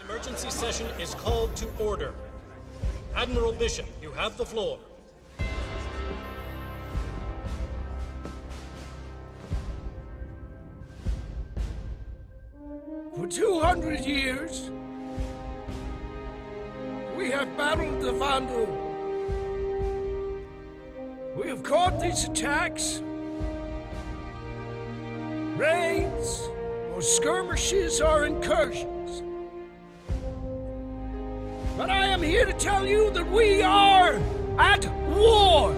Emergency session is called to order. Admiral Bishop, you have the floor. For 200 years, we have battled the Vandu. We have caught these attacks, raids, or skirmishes or incursions. But I am here to tell you that we are at war.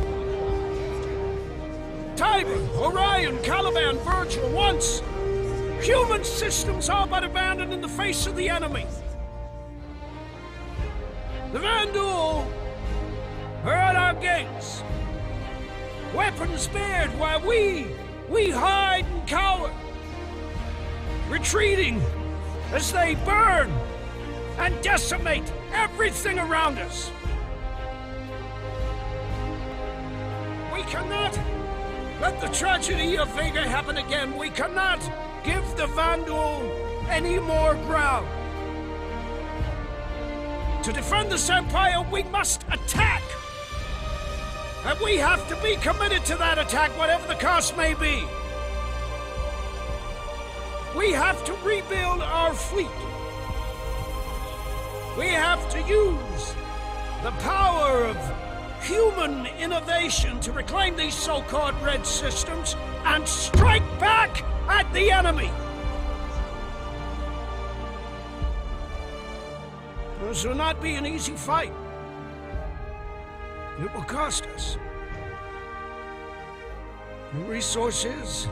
Tiber, Orion, Caliban, Virgil, once human systems all but abandoned in the face of the enemy. The Vandu are at our gates, weapons bared while we hide and cower, retreating as they burn and decimate everything around us. We cannot let the tragedy of Vega happen again. We cannot give the Vandu any more ground. To defend this empire, we must attack. And we have to be committed to that attack, whatever the cost may be. We have to rebuild our fleet. We have to use the power of human innovation to reclaim these so-called red systems and strike back at the enemy. This will not be an easy fight. It will cost us in resources,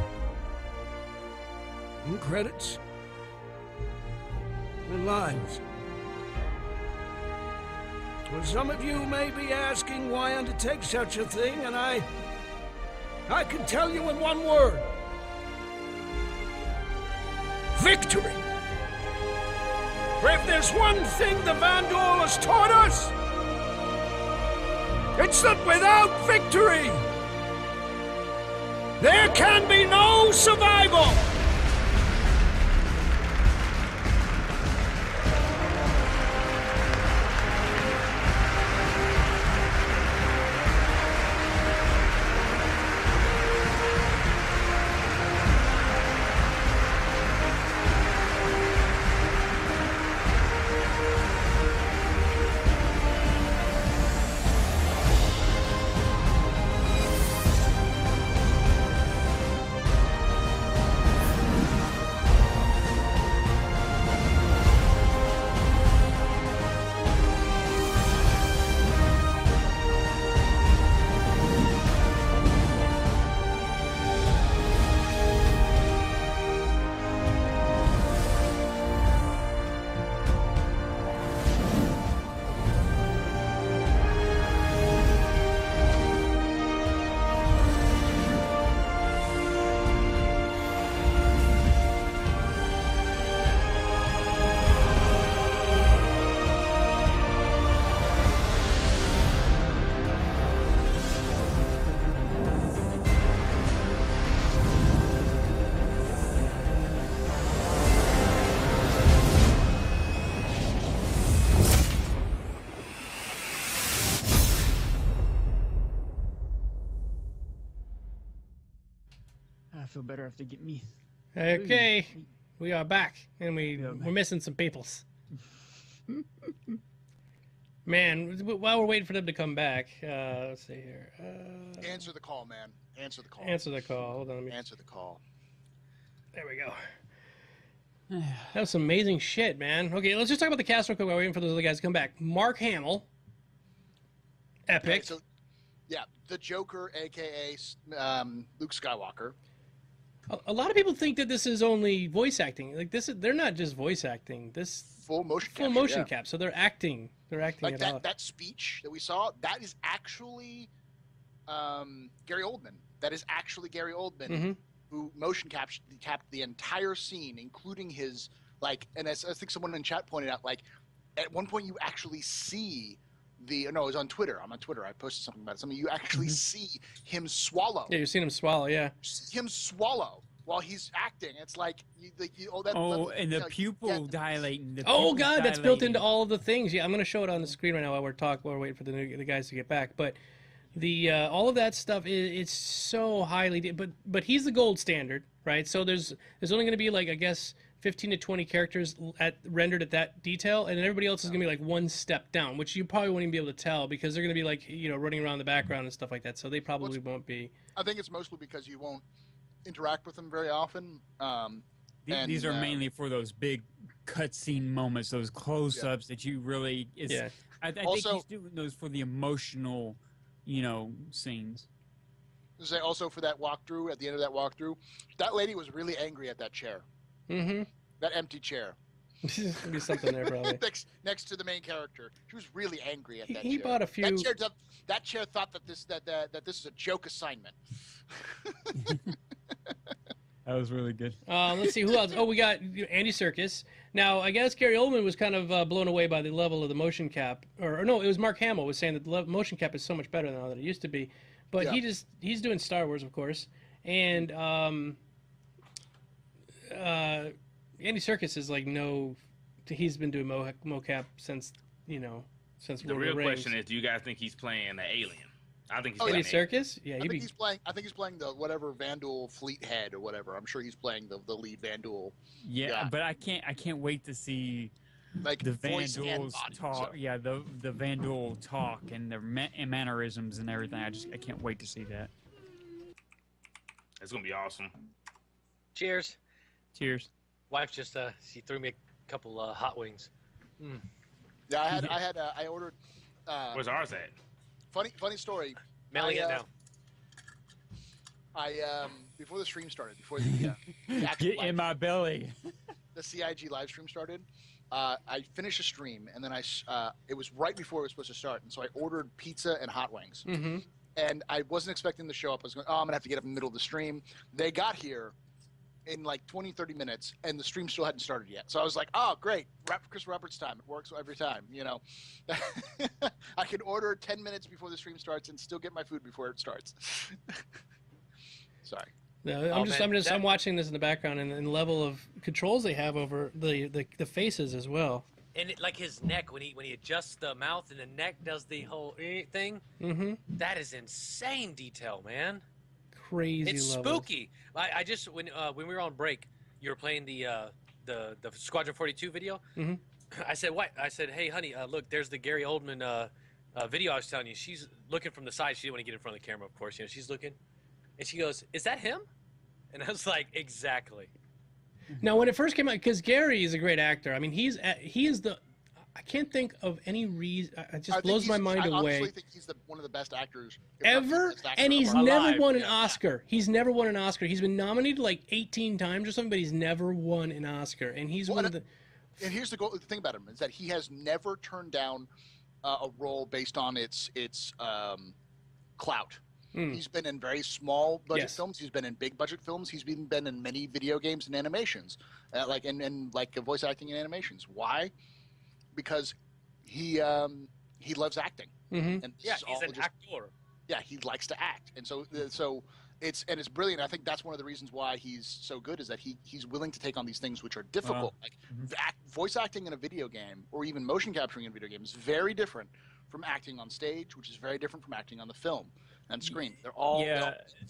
in credits, in lives. Well, some of you may be asking why undertake such a thing, and I can tell you in one word. Victory! For if there's one thing the Vandu has taught us, it's that without victory, there can be no survival! I feel better after getting me. Okay, we are back, and we're missing some peoples. Man, while we're waiting for them to come back, let's see here. Answer the call, man. Answer the call. Answer the call. Hold on, let me... Answer the call. There we go. That was some amazing shit, man. Okay, let's just talk about the cast real quick while we're waiting for those other guys to come back. Mark Hamill. Epic. Okay, so, yeah, the Joker, a.k.a. Luke Skywalker. A lot of people think that this is only voice acting. Like they're not just voice acting. This full motion cap. So they're acting. They're acting like it that. out. That speech that we saw, that is actually Gary Oldman. That is actually Gary Oldman, who motion capped the entire scene, including his And as I think someone in chat pointed out, at one point you actually see it was on Twitter. I'm on Twitter. I posted something about it. You actually see him swallow. Yeah, you've seen him swallow. Yeah. Him swallow while he's acting. It's like and the pupil dilating. Oh God, that's built into all of the things. Yeah, I'm going to show it on the screen right now while we're waiting for the guys to get back. But the all of that stuff it's so highly. But he's the gold standard, right? So there's only going to be like, I guess, 15 to 20 characters rendered at that detail, and then everybody else is going to be like one step down, which you probably won't even be able to tell because they're going to be like, running around the background and stuff like that. So they probably won't be. I think it's mostly because you won't interact with them very often. These are mainly for those big cutscene moments, those close-ups that you really. I think he's doing those for the emotional, scenes. Also for that walkthrough, at the end of that walkthrough, that lady was really angry at that chair. Mm-hmm. That empty chair. There's gonna be something there, probably. next to the main character, she was really angry at that chair. He bought a few. That chair thought that this is a joke assignment. That was really good. Let's see who else. Oh, we got Andy Serkis. Now, I guess Gary Oldman was kind of blown away by the level of the motion cap, or no, it was Mark Hamill was saying that the motion cap is so much better now than it used to be. But he's doing Star Wars, of course, and Andy Serkis is like he's been doing mocap since since the real question is, do you guys think he's playing the alien? I think he's playing Andy Serkis. Yeah, I think he's playing the whatever Vandal fleet head or whatever. I'm sure he's playing the lead Vandal. Yeah, but I can't wait to see like the Vandals talk. Yeah, the Vandal talk and their mannerisms and everything. I can't wait to see that. It's gonna be awesome. Cheers. Cheers. Wife just she threw me a couple hot wings. Yeah, I ordered. Where's ours at? Funny story. Mailing it now. I before the stream started, before the get in my belly. The CIG live stream started. I finished a stream and then it was right before it was supposed to start, and so I ordered pizza and hot wings. Mm-hmm. And I wasn't expecting to show up. I was going, I'm gonna have to get up in the middle of the stream. They got here in like 20-30 minutes, and the stream still hadn't started yet. So I was like, oh, great, Chris Roberts time. It works every time, I can order 10 minutes before the stream starts and still get my food before it starts. Sorry. No, I'm watching this in the background, and the level of controls they have over the faces as well. And like his neck, when he adjusts the mouth and the neck does the whole thing, that is insane detail, man. Crazy it's levels. Spooky. I just when we were on break, you were playing the Squadron 42 video. Mm-hmm. I said, what? I said, hey, honey, look, there's the Gary Oldman video I was telling you. She's looking from the side. She didn't want to get in front of the camera, of course. She's looking, and she goes, "Is that him?" And I was like, "Exactly." Now, when it first came out, because Gary is a great actor. I mean, he is the. I can't think of any reason. It just blows my mind away. I honestly think he's one of the best actors ever, and he's never won an Oscar. He's never won an Oscar. He's been nominated like 18 times or something, but he's never won an Oscar. And he's one of the. And here's the thing about him is that he has never turned down a role based on its clout. He's been in very small budget films. He's been in big budget films. He's been in many video games and animations, like voice acting and animations. Why? Because he loves acting. And he's an actor. Yeah, he likes to act, and so it's brilliant. I think that's one of the reasons why he's so good is that he's willing to take on these things which are difficult. Like voice acting in a video game or even motion capturing in a video game is very different from acting on stage, which is very different from acting on the film and screen. They're all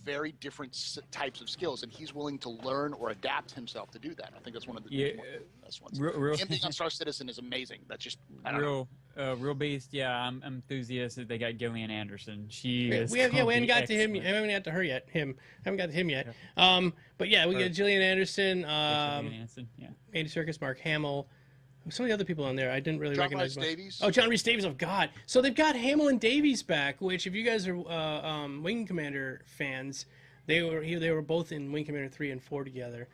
very different types of skills, and he's willing to learn or adapt himself to do that. I think that's one of the best ones. Him being on Star Citizen is amazing. That's just real beast. Yeah, I'm enthusiastic. They got Gillian Anderson. We haven't got to him. I haven't got to her yet. Haven't got to him yet. Yeah. But yeah, we got Gillian Anderson. Andy Serkis, Mark Hamill. Some of the other people on there I didn't really recognize. John Rhys Davies. Oh, John Rhys Davies. Oh, God. So they've got Hamill and Davies back, which if you guys are Wing Commander fans, they were both in Wing Commander 3 and 4 together.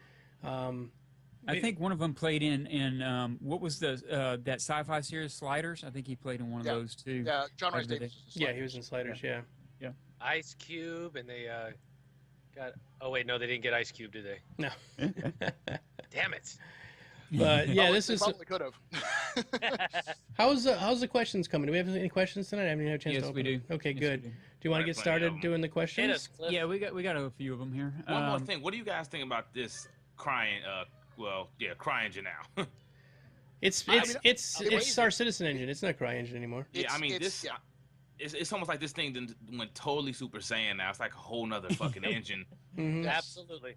I think one of them played in what was that sci-fi series Sliders? I think he played in one of those too. Yeah, John Rhys Davies. Yeah, he was in Sliders. Yeah. Ice Cube, and they got. Oh wait, no, they didn't get Ice Cube, did they? No. Damn it. But yeah, this they is. probably could have. How's the questions coming? Do we have any questions tonight? I haven't had a chance to Yes, open we do. them. Okay, Yes, good. we do. Do you want to Right, get plenty of started 'em. doing the Hit questions? us, Cliff. Yeah, we got a few of them here. One more thing. What do you guys think about this crying? CryEngine now. It's Star Citizen engine. It's not CryEngine anymore. Yeah, I mean this. Yeah. It's almost like this thing went totally Super Saiyan now. It's like a whole nother fucking engine. Mm-hmm. Absolutely.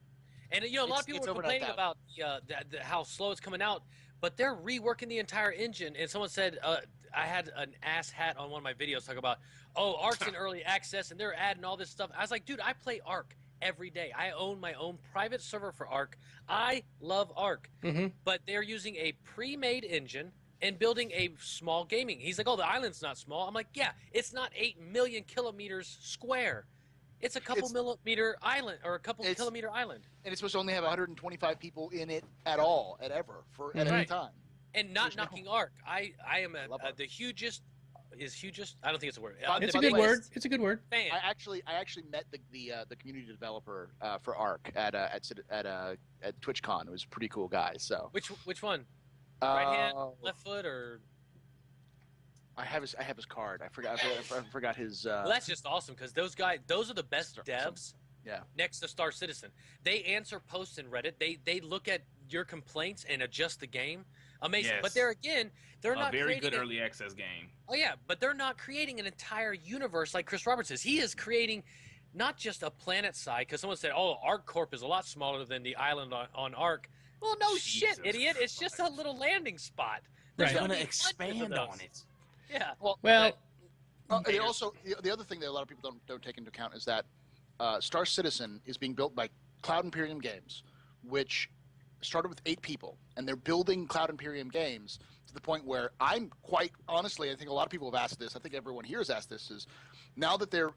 And a lot of people were complaining about how slow it's coming out, but they're reworking the entire engine. And someone said I had an ass hat on one of my videos talking about, Ark's in early access and they're adding all this stuff. I was like, dude, I play Ark every day. I own my own private server for Ark. I love Ark, but they're using a pre-made engine and building a small gaming. He's like, the island's not small. I'm like, yeah, it's not 8 million kilometers square. It's a couple millimeter island or a couple kilometer island. And it's supposed to only have 125 people in it at any time. And not knocking Ark. I am the hugest. Is hugest? I don't think it's a word. It's a good word. It's a good word. Fan. I actually met the community developer for Ark at TwitchCon. It was a pretty cool guy. So which one? Right hand, left foot, or I have his card. I forgot his. Well, that's just awesome because those are the best devs. Yeah. Next to Star Citizen, they answer posts in Reddit. They look at your complaints and adjust the game. Amazing. Yes. But they're not very creating good early access game. Oh yeah, but they're not creating an entire universe like Chris Roberts is. He is creating not just a planet side, because someone said, Ark Corp is a lot smaller than the island on Ark. Well, no shit, idiot. It's just a little landing spot. They're going to expand on it. Yeah. Well, also the other thing that a lot of people don't take into account is that Star Citizen is being built by Cloud Imperium Games, which started with 8 people, and they're building Cloud Imperium Games to the point where I'm quite honestly, I think a lot of people have asked this. I think everyone here has asked this. Is now that they're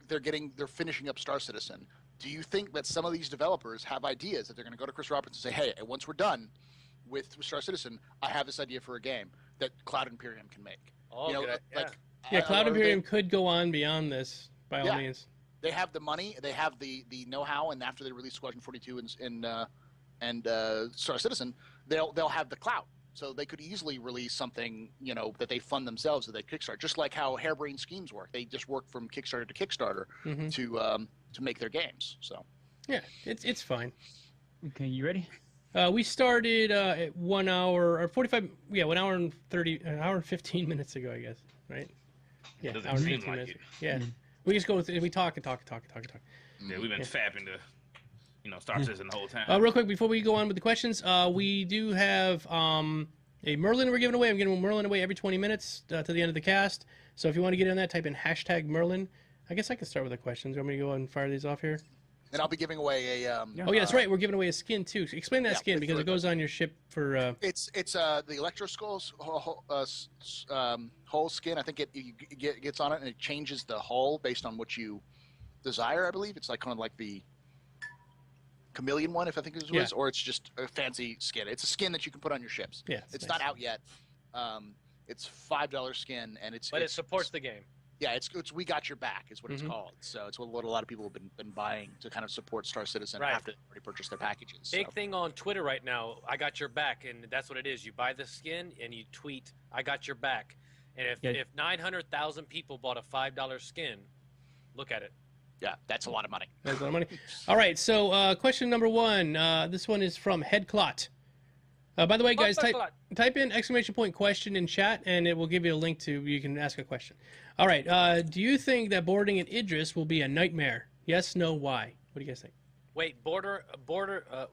finishing up Star Citizen, do you think that some of these developers have ideas that they're going to go to Chris Roberts and say, hey, once we're done with Star Citizen, I have this idea for a game that Cloud Imperium can make? Cloud Imperium could go on beyond this by all means. They have the money, they have the know-how, and after they release Squadron 42 and Star Citizen, they'll have the clout. So they could easily release something, that they fund themselves, that they kickstart, just like how Harebrained Schemes work. They just work from Kickstarter to Kickstarter to make their games. So yeah, it's fine. Okay, you ready? We started at 1 hour or 45. Yeah, 1 hour and 15 minutes ago, I guess. Right? Yeah, Doesn't hour and seem 15 like minutes. it. Yeah, we just go with we talk and talk. Yeah, we've been fapping to. Star Citizen the whole time. Real quick, before we go on with the questions, we do have a Merlin we're giving away. I'm giving Merlin away every 20 minutes to the end of the cast. So if you want to get in that, type in #Merlin. I guess I can start with the questions. You want me to go and fire these off here? And I'll be giving away a. Oh yeah, that's right. We're giving away a skin too. Explain that skin because it goes on your ship for. It's the Electro Skull's hull skin. I think it gets on it and it changes the hull based on what you desire. I believe it's kind of like the chameleon one, if I think it was, or it's just a fancy skin. It's a skin that you can put on your ships. Yeah, it's not out yet. It's $5 skin, and it supports the game. Yeah, it's We Got Your Back is what it's called. So it's what a lot of people have been buying to kind of support Star Citizen after they've already purchased their packages. Big thing on Twitter right now. I got your back, and that's what it is. You buy the skin and you tweet, "I got your back," and if 900,000 people bought a $5 skin, look at it. Yeah, that's a lot of money. That's a lot of money. All right, so question number 1. This one is from Headclot. By the way, guys, type in ! question in chat, and it will give you a link to you can ask a question. All right, do you think that boarding at Idris will be a nightmare? Yes, no, why? What do you guys think? Wait,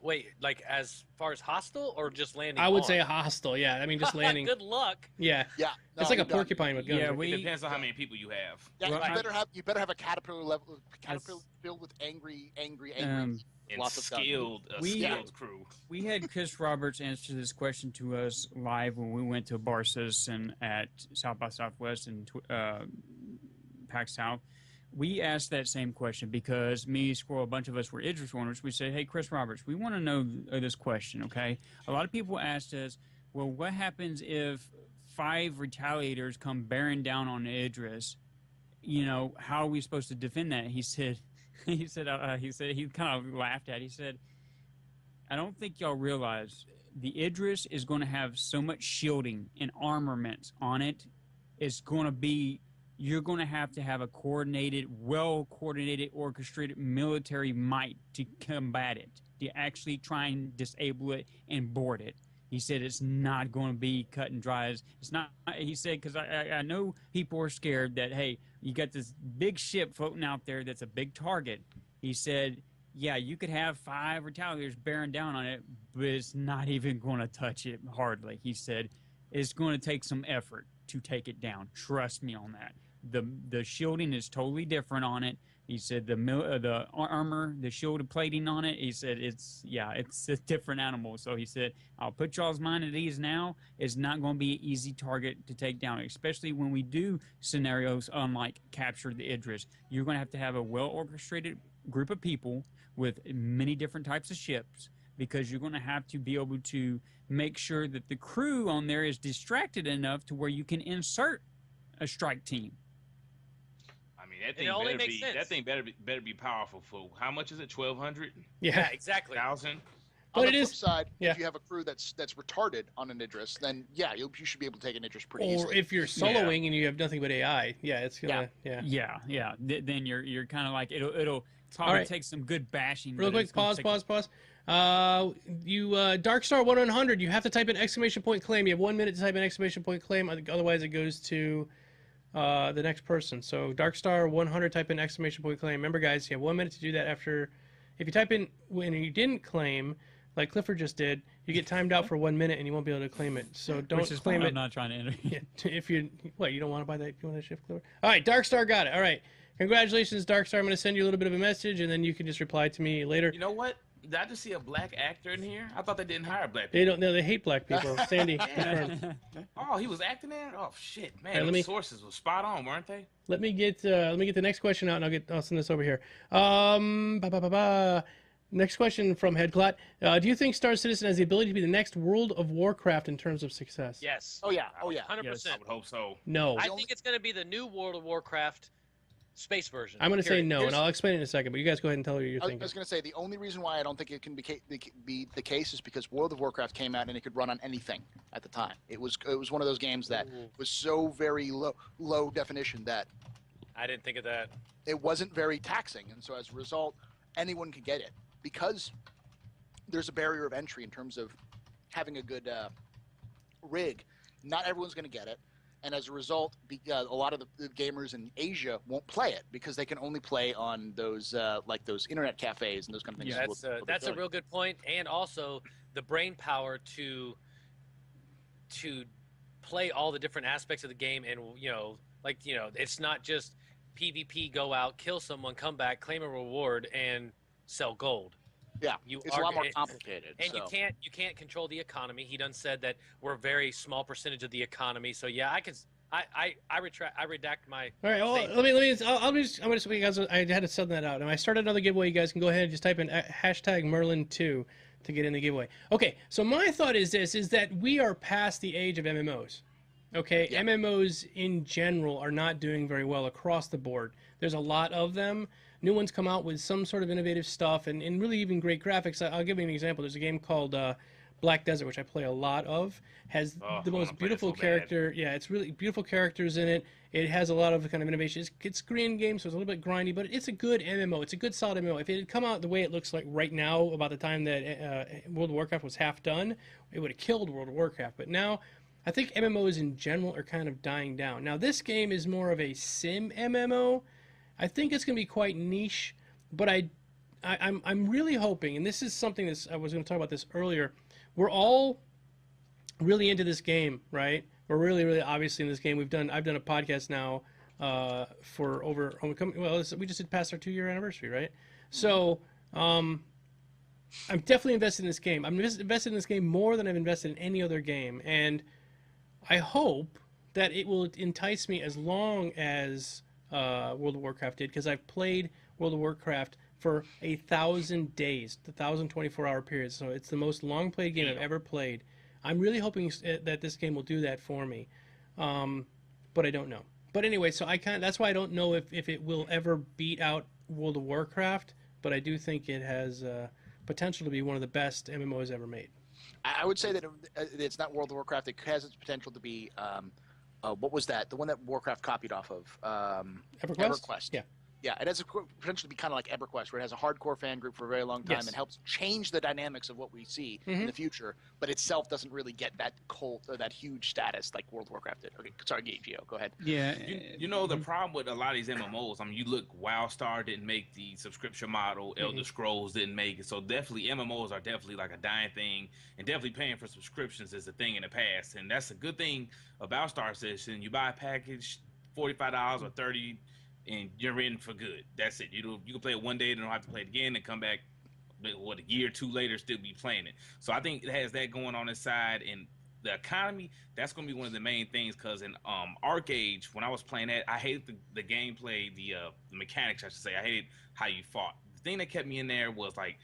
wait, like as far as hostile or just landing? I would say hostile. Yeah, I mean just landing. Good luck. Yeah. Yeah. It's like a porcupine with guns. Yeah, it depends on how many people you have. Yeah, you better have a caterpillar filled with angry. And skilled crew. We had Chris Roberts answer this question to us live when we went to Bar Citizen at South by Southwest and PAX South. We asked that same question because me, Squirrel, a bunch of us were Idris owners. We said, hey, Chris Roberts, we want to know this question, okay? A lot of people asked us, well, what happens if 5 retaliators come bearing down on Idris? How are we supposed to defend that? He kind of laughed at it. He said, I don't think y'all realize the Idris is going to have so much shielding and armament on it. It's going to be, you're going to have a coordinated, well-coordinated, orchestrated military might to combat it, to actually try and disable it and board it. He said it's not going to be cut and dry. It's not. He said, because I know people are scared that, hey, you got this big ship floating out there that's a big target. He said, yeah, you could have 5 retaliators bearing down on it, but it's not even going to touch it hardly. He said it's going to take some effort to take it down. Trust me on that. The shielding is totally different on it. He said the armor, the shielded plating on it, he said it's a different animal. So he said, I'll put y'all's mind at ease now. It's not going to be an easy target to take down, especially when we do scenarios unlike capture the Idris. You're going to have a well-orchestrated group of people with many different types of ships, because you're going to have to be able to make sure that the crew on there is distracted enough to where you can insert a strike team. I mean, that thing better be powerful. For how much is it? 1,200? Yeah, exactly. 1,000? On the flip side, if you have a crew that's retarded on an Idris, then yeah, you should be able to take an Idris pretty easily. Or if you're soloing and you have nothing but AI, it's gonna Then you're kind of like it'll probably take some good bashing. Real quick, pause. You Darkstar 100, you have to type in exclamation point claim. You have 1 minute to type in exclamation point claim, otherwise it goes to the next person. So Darkstar 100, type in exclamation point claim. Remember, guys, you have 1 minute to do that. After, if you type in when you didn't claim, like Clifford just did, you get timed out for 1 minute and you won't be able to claim it. So don't claim it. I'm not trying to enter. If you don't want to buy that? You want that shift, Clifford? All right, Darkstar got it. All right, congratulations, Darkstar. I'm going to send you a little bit of a message, and then you can just reply to me later. You know what? Did I just see a black actor in here? I thought they didn't hire black people. They don't. No, they hate black people. Sandy. Oh, he was acting there? Oh shit, man! Right, the sources were spot on, weren't they? Let me get the next question out, and I'll send this over here. Next question from Headclot. Do you think Star Citizen has the ability to be the next World of Warcraft in terms of success? Yes. Oh yeah. 100%. Yes. I would hope so. No. I think it's going to be the new World of Warcraft space version. I'm going to say no, and I'll explain it in a second. But you guys go ahead and tell me what you're thinking. I was going to say the only reason why I don't think it can be the case is because World of Warcraft came out and it could run on anything at the time. It was one of those games that was so very low definition that I didn't think of that. It wasn't very taxing, and so as a result, anyone could get it because there's a barrier of entry in terms of having a good rig. Not everyone's going to get it. And as a result, a lot of the gamers in Asia won't play it because they can only play on those like those internet cafes and those kind of things. Yeah, that's a real good point, and also the brain power to play all the different aspects of the game, and it's not just PvP, go out, kill someone, come back, claim a reward, and sell gold. Yeah, it's a lot more complicated. And you can't control the economy. He done said that we're a very small percentage of the economy. So yeah, I redact my. All right, well, I'm gonna because I had to send that out, and I started another giveaway. You guys can go ahead and just type in hashtag Merlin2 to get in the giveaway. Okay, so my thought is that we are past the age of MMOs. Okay, yeah. MMOs in general are not doing very well across the board. There's a lot of them. New ones come out with some sort of innovative stuff and really even great graphics. I'll give you an example. There's a game called Black Desert, which I play a lot of. Has the most beautiful character. Yeah, it's really beautiful characters in it. It has a lot of kind of innovation. It's a Korean game, so it's a little bit grindy, but it's a good MMO. It's a good solid MMO. If it had come out the way it looks like right now, about the time that World of Warcraft was half done, it would have killed World of Warcraft. But now, I think MMOs in general are kind of dying down. Now, this game is more of a sim MMO. I think it's going to be quite niche, but I'm really hoping, and this is something that I was going to talk about this earlier. We're all really into this game, right? We're really, really obviously in this game. I've done a podcast now for over. We just did past our 2-year anniversary, right? So I'm definitely invested in this game. I'm invested in this game more than I've invested in any other game, and I hope that it will entice me as long as World of Warcraft did, because I've played World of Warcraft for 1,000 days, the 1,024-hour period. So it's the most long-played game I've ever played. I'm really hoping that this game will do that for me, but I don't know. But anyway, so that's why I don't know if it will ever beat out World of Warcraft, but I do think it has potential to be one of the best MMOs ever made. I would say that it's not World of Warcraft. It has its potential to be what was that? The one that Warcraft copied off of? EverQuest. Yeah, it has a potential to be kind of like EverQuest, where it has a hardcore fan group for a very long time and helps change the dynamics of what we see in the future, but itself doesn't really get that cult or that huge status like World of Warcraft did. Okay, sorry, Gio, go ahead. Yeah. You know, the problem with a lot of these MMOs, I mean, you look, WildStar didn't make the subscription model, Elder Scrolls didn't make it, so definitely MMOs are definitely like a dying thing, and definitely paying for subscriptions is a thing in the past, and that's a good thing about Star Citizen. You buy a package, $45 or $30, and you're in for good. That's it. You can play it one day, then don't have to play it again, and come back a year or two later, still be playing it. So I think it has that going on inside, and the economy, that's going to be one of the main things, because in Arc Age, when I was playing that, I hated the gameplay, the mechanics, I should say. I hated how you fought. The thing that kept me in there was like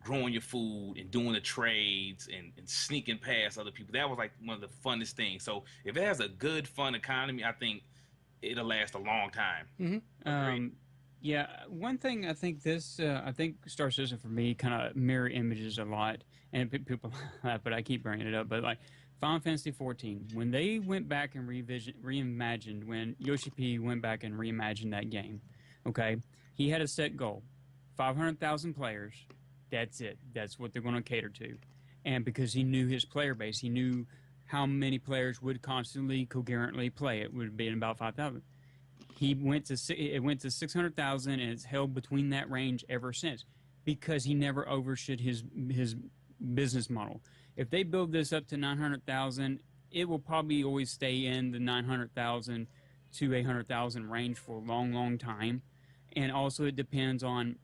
growing your food and doing the trades and sneaking past other people. That was like one of the funnest things. So if it has a good, fun economy, I think it'll last a long time. Yeah, one thing I think I think Star Citizen for me kind of mirror images a lot, and people laugh, but I keep bringing it up. But like Final Fantasy 14, when they went back and reimagined, when Yoshi P went back and reimagined that game, okay, he had a set goal, 500,000 players. That's it. That's what they're going to cater to, and because he knew his player base, he knew how many players would constantly, coherently play. It would be about 5,000. It went to 600,000, and it's held between that range ever since, because he never overshoot his business model. If they build this up to 900,000, it will probably always stay in the 900,000 to 800,000 range for a long, long time. And also, it depends on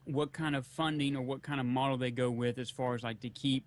what kind of funding or what kind of model they go with, as far as like to keep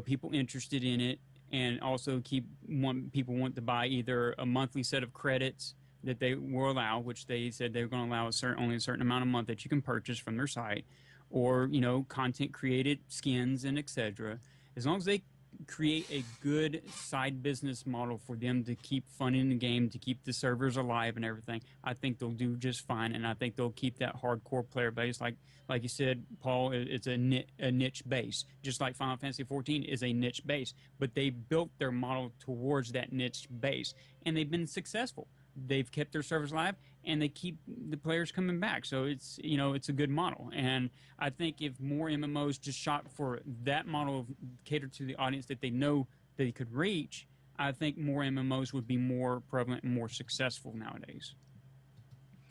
people interested in it, and also people want to buy either a monthly set of credits that they will allow, which they said they're going to allow only a certain amount a month that you can purchase from their site, or content created skins and etc. As long as they create a good side business model for them to keep funding the game, to keep the servers alive and everything, I think they'll do just fine, and I think they'll keep that hardcore player base. Like you said, Paul, it's a niche base, just like Final Fantasy 14 is a niche base, but they built their model towards that niche base, and they've been successful. They've kept their servers alive, and they keep the players coming back. So it's it's a good model, and I think if more MMOs just shot for that model of cater to the audience that they know they could reach, I think more MMOs would be more prevalent and more successful nowadays.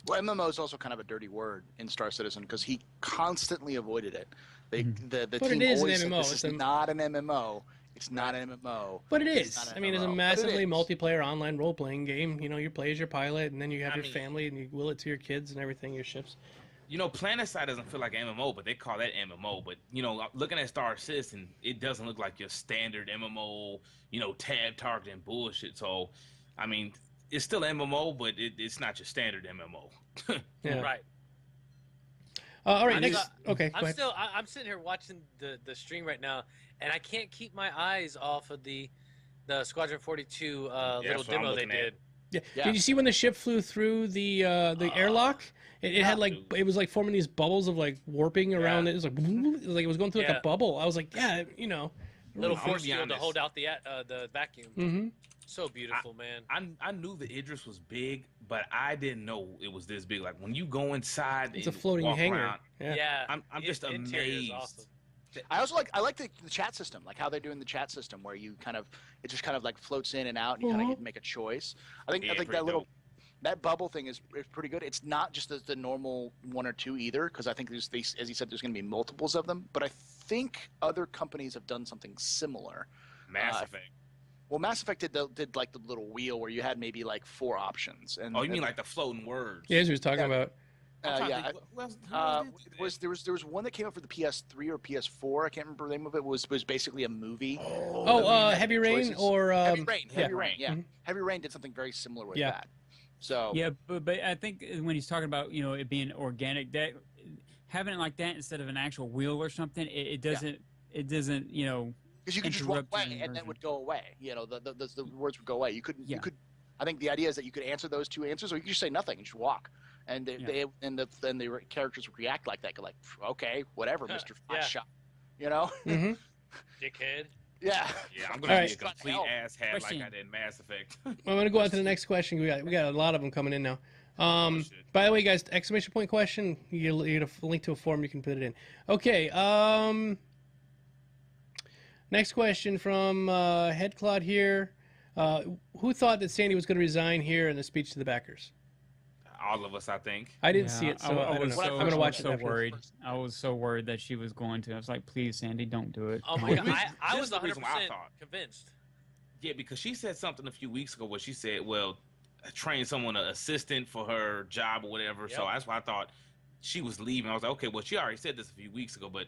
Well, MMO is also kind of a dirty word in Star Citizen, because he constantly avoided it. The but team it is always an MMO. said, this is not an MMO. It's not an MMO. But it is. I mean, it's a massively it multiplayer online role-playing game. You play as your pilot, and then you have your family, and you will it to your kids and everything, your ships. PlanetSide doesn't feel like MMO, but they call that MMO. But, looking at Star Citizen, it doesn't look like your standard MMO, tab targeting bullshit. So, I mean, it's still MMO, but it's not your standard MMO. Yeah. Right. All right, next. Okay, go ahead. I'm sitting here watching the stream right now, and I can't keep my eyes off of the Squadron 42 little demo they did. Yeah. Did you see when the ship flew through the airlock? It had it was like forming these bubbles of like warping around it. It was like it was going through like a bubble. I was like, little force field to hold out the vacuum. Mm-hmm. So beautiful, man. I knew the Idris was big, but I didn't know it was this big. Like when you go inside, it's a floating hangar. Around, yeah. I'm just amazed. Awesome. I like the chat system, like how they're doing the chat system, where you it just kind of like floats in and out, and you kind of get to make a choice. I think that bubble thing is pretty good. It's not just the normal one or two either, because I think as he said, there's going to be multiples of them. But I think other companies have done something similar. Mass Effect. Well, Mass Effect did like the little wheel where you had maybe like 4 options. And you mean like the floating words? Yeah, as he was talking about. There was one that came out for the PS3 or PS4. I can't remember the name of it. Was basically a movie. Heavy Rain or Heavy Rain. Yeah. Mm-hmm. Heavy Rain did something very similar with that. So yeah, but I think when he's talking about it being organic, that having it like that instead of an actual wheel or something, it doesn't because you could just walk away and then would go away. The words would go away. You couldn't. Yeah. You could. I think the idea is that you could answer those 2 answers, or you could just say nothing and just walk. And then the characters would react like that, like, okay, whatever, Mr. Flash Shot, Mm-hmm. Dickhead. Yeah. Yeah, I'm All gonna right. be a complete Hell. asshat like Question. I did in Mass Effect. I'm gonna go on to the next question. We got a lot of them coming in now. shit. By the way, guys, exclamation point question. You get a link to a form. You can put it in. Okay. Next question from Headcloud here. Who thought that Sandy was going to resign here in the speech to the backers? All of us, I think. I didn't see it, so I don't was know. so, I'm gonna watch so it after. worried. I was so worried that she was going to. I was like, please, Sandy, don't do it. Oh my god, I This was is the 100% reason why I thought. convinced. Yeah, because she said something a few weeks ago where she said, well, train someone, an assistant for her job or whatever. So Yep. that's why I thought she was leaving. I was like, okay, well, she already said this a few weeks ago, but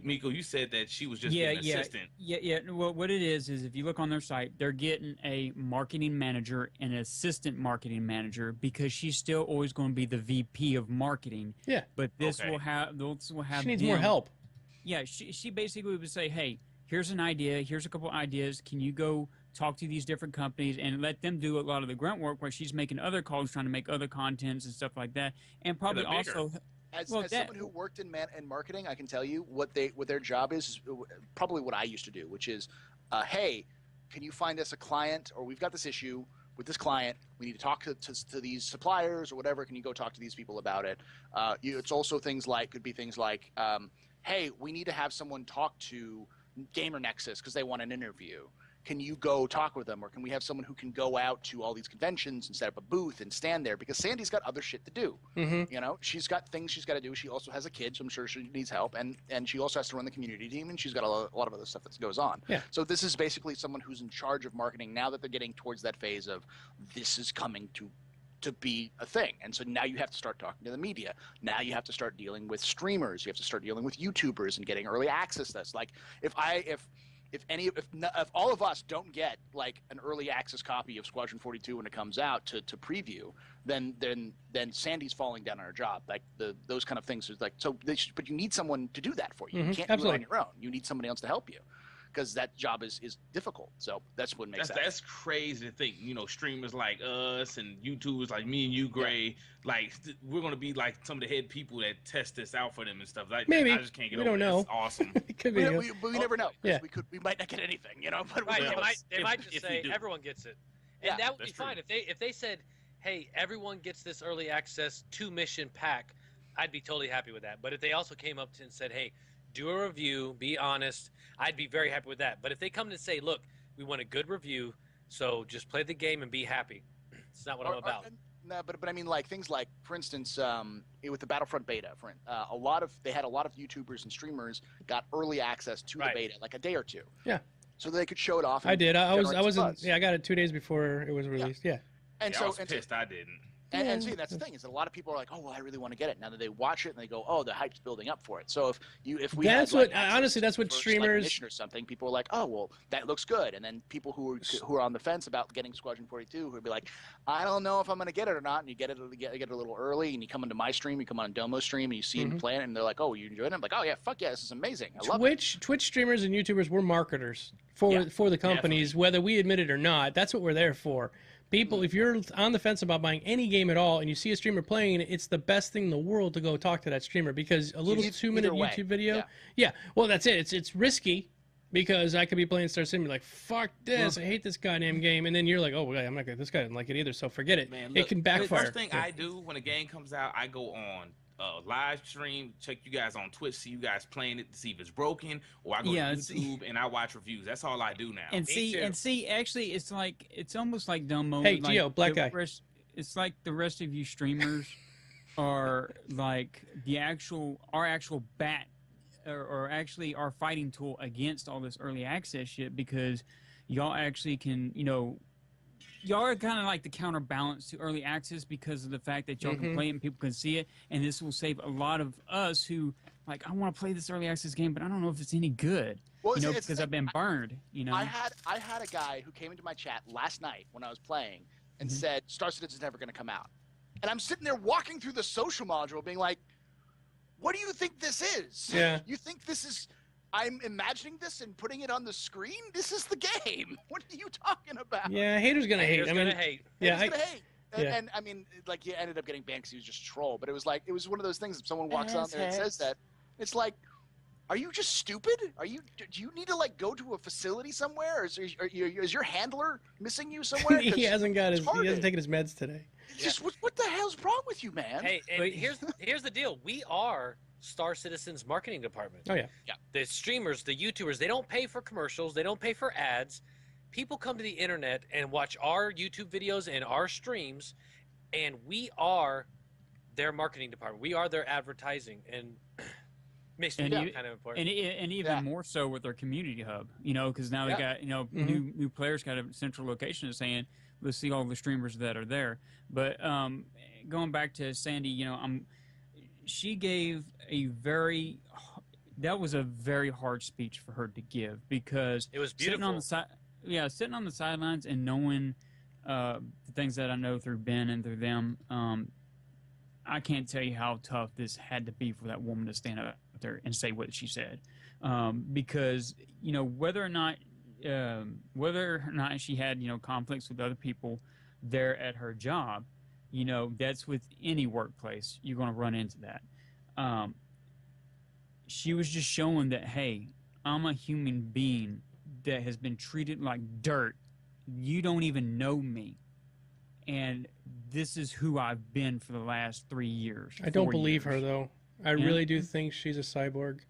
Miko, you said that she was just being an assistant. Yeah. Well, what it is if you look on their site, they're getting a marketing manager and an assistant marketing manager because she's still always going to be the VP of marketing. Yeah. But this Okay. will have She needs more help. Yeah, she basically would say, hey, here's an idea, here's a couple ideas. Can you go talk to these different companies and let them do a lot of the grunt work while she's making other calls, trying to make other contents and stuff like that, and probably they're bigger. also. As Well, someone who worked in marketing, I can tell you what their job is probably what I used to do, which is, hey, can you find us a client, or we've got this issue with this client, we need to talk to these suppliers or whatever, can you go talk to these people about it? It's also could be things like, hey, we need to have someone talk to Gamer Nexus because they want an interview. Can you go talk with them, or can we have someone who can go out to all these conventions and set up a booth and stand there? Because Sandy's got other shit to do. Mm-hmm. You know, she's got things she's got to do. She also has a kid, so I'm sure she needs help, and she also has to run the community team, and she's got a lot of other stuff that goes on. Yeah. So this is basically someone who's in charge of marketing now that they're getting towards that phase of this is coming to be a thing. And so now you have to start talking to the media. Now you have to start dealing with streamers. You have to start dealing with YouTubers and getting early access to this. Like if all of us don't get like an early access copy of Squadron 42 when it comes out to preview, then Sandy's falling down on her job. Like those kind of things is like but you need someone to do that for you. You can't do it on your own. You need somebody else to help you, because that job is difficult. So that's what makes That's crazy to think. You know, streamers like us and YouTubers like me and you, Gray, like we're gonna be like some of the head people that test this out for them and stuff. Like Maybe. I just can't get We over don't it. know. It's awesome. It could be. we never know. Yeah. We might not get anything, you know. But Right, who they knows? might just if we say do. everyone gets it, Yeah, and that would be that's true. fine if they said, "Hey, everyone gets this early access 2-mission pack." I'd be totally happy with that. But if they also came up to and said, "Hey, do a review, be honest," I'd be very happy with that. But if they come and say, "Look, we want a good review, so just play the game and be happy," it's not what I'm about. No, but I mean, like things like, for instance, with the Battlefront beta, they had a lot of YouTubers and streamers got early access to the Right. beta, like a day or two. Yeah. So they could show it off. I and did. I generate was some in. buzz. Yeah, I got it 2 days before it was released. Yeah. And Yeah, so I was pissed I didn't. And see, that's the thing is that a lot of people are like, oh, well, I really want to get it. Now that they watch it and they go, oh, the hype's building up for it. So if we That's had, like, what- access honestly, that's to what the first, streamers- mission or something, people are like, oh, well, that looks good. And then people who are on the fence about getting Squadron 42 who would be like, I don't know if I'm going to get it or not. And you get it a little early, and you come into my stream, you come on Domo stream, and you see Mm-hmm. him playing, and they're like, oh, you enjoyed it? I'm like, oh yeah, fuck yeah, this is amazing. I love it. Twitch streamers and YouTubers were marketers for the companies, whether we admit it or not. That's what we're there for. People, if you're on the fence about buying any game at all and you see a streamer playing it, it's the best thing in the world to go talk to that streamer, because a little 2-minute either way. YouTube video. Yeah. Well, that's it. It's risky, because I could be playing Star Citizen and be like, fuck this, I hate this goddamn game. And then you're like, oh, well, I'm not good. This guy didn't like it either, so forget it. Man, It look, can the backfire. first thing I do when a game comes out, I go on live stream, check you guys on Twitch, see you guys playing it to see if it's broken, or I go to YouTube and I watch reviews. That's all I do now. And see, actually, it's almost like Domo. Hey, like Gio, black the guy. It's like the rest of you streamers are like our actual bat, or actually our fighting tool against all this early access shit, because y'all actually can, y'all are kind of like the counterbalance to early access because of the fact that y'all can play it and people can see it, and this will save a lot of us who like, I want to play this early access game, but I don't know if it's any good. Well, Because I've been burned. I had a guy who came into my chat last night when I was playing and said Star Citizen's never going to come out, and I'm sitting there walking through the social module, being like, "What do you think this is? Yeah. You think this is? I'm imagining this and putting it on the screen. This is the game. What are you talking about? Yeah, haters gonna hate. Haters gonna hate. Yeah, He's gonna hate." And, yeah. and I mean, like, he ended up getting banned because he was just a troll. But it was one of those things. If someone walks on there and says that, it's like, Are you just stupid? Do you need to like go to a facility somewhere? Or is your handler missing you somewhere? He hasn't taken his meds today. Just what the hell's wrong with you, man? Hey, and here's the deal. We are Star Citizen's marketing department. Oh yeah. Yeah. The streamers, the YouTubers, they don't pay for commercials. They don't pay for ads. People come to the internet and watch our YouTube videos and our streams, and we are their marketing department. We are their advertising, and makes me kind of important. And even more so with our community hub, because now they got new players got a central location of saying, let's see all the streamers that are there. But going back to Sandy, she gave that was a very hard speech for her to give, because it was beautiful. Sitting on the sidelines and knowing the things that I know through Ben and through them, I can't tell you how tough this had to be for that woman to stand up there and say what she said, because whether or not she had conflicts with other people there at her job, that's with any workplace, you're going to run into that. She was just showing that, hey, I'm a human being that has been treated like dirt. You don't even know me, and this is who I've been for the last 3 years. I don't believe her though. I really do think she's a cyborg.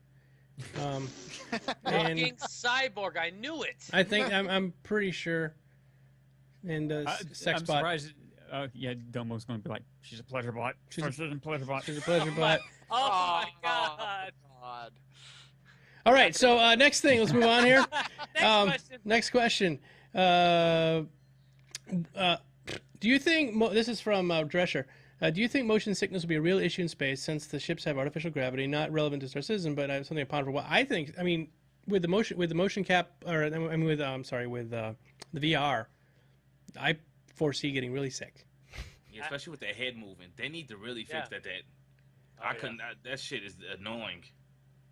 Fucking cyborg! I knew it. I think I'm pretty sure. And I'm Sexbot. surprised. Domo's going to be like, she's a pleasure bot. She's a pleasure bot. She's a pleasure bot. Oh my god. All right, so next thing, let's move on here. Next question. Do you think this is from Drescher? Do you think motion sickness will be a real issue in space since the ships have artificial gravity, not relevant to Star Citizen, but something upon for what I think? I mean, with the motion cap, or I mean, with the VR, I foresee getting really sick. Yeah, especially with their head moving, they need to really fix that. That shit is annoying.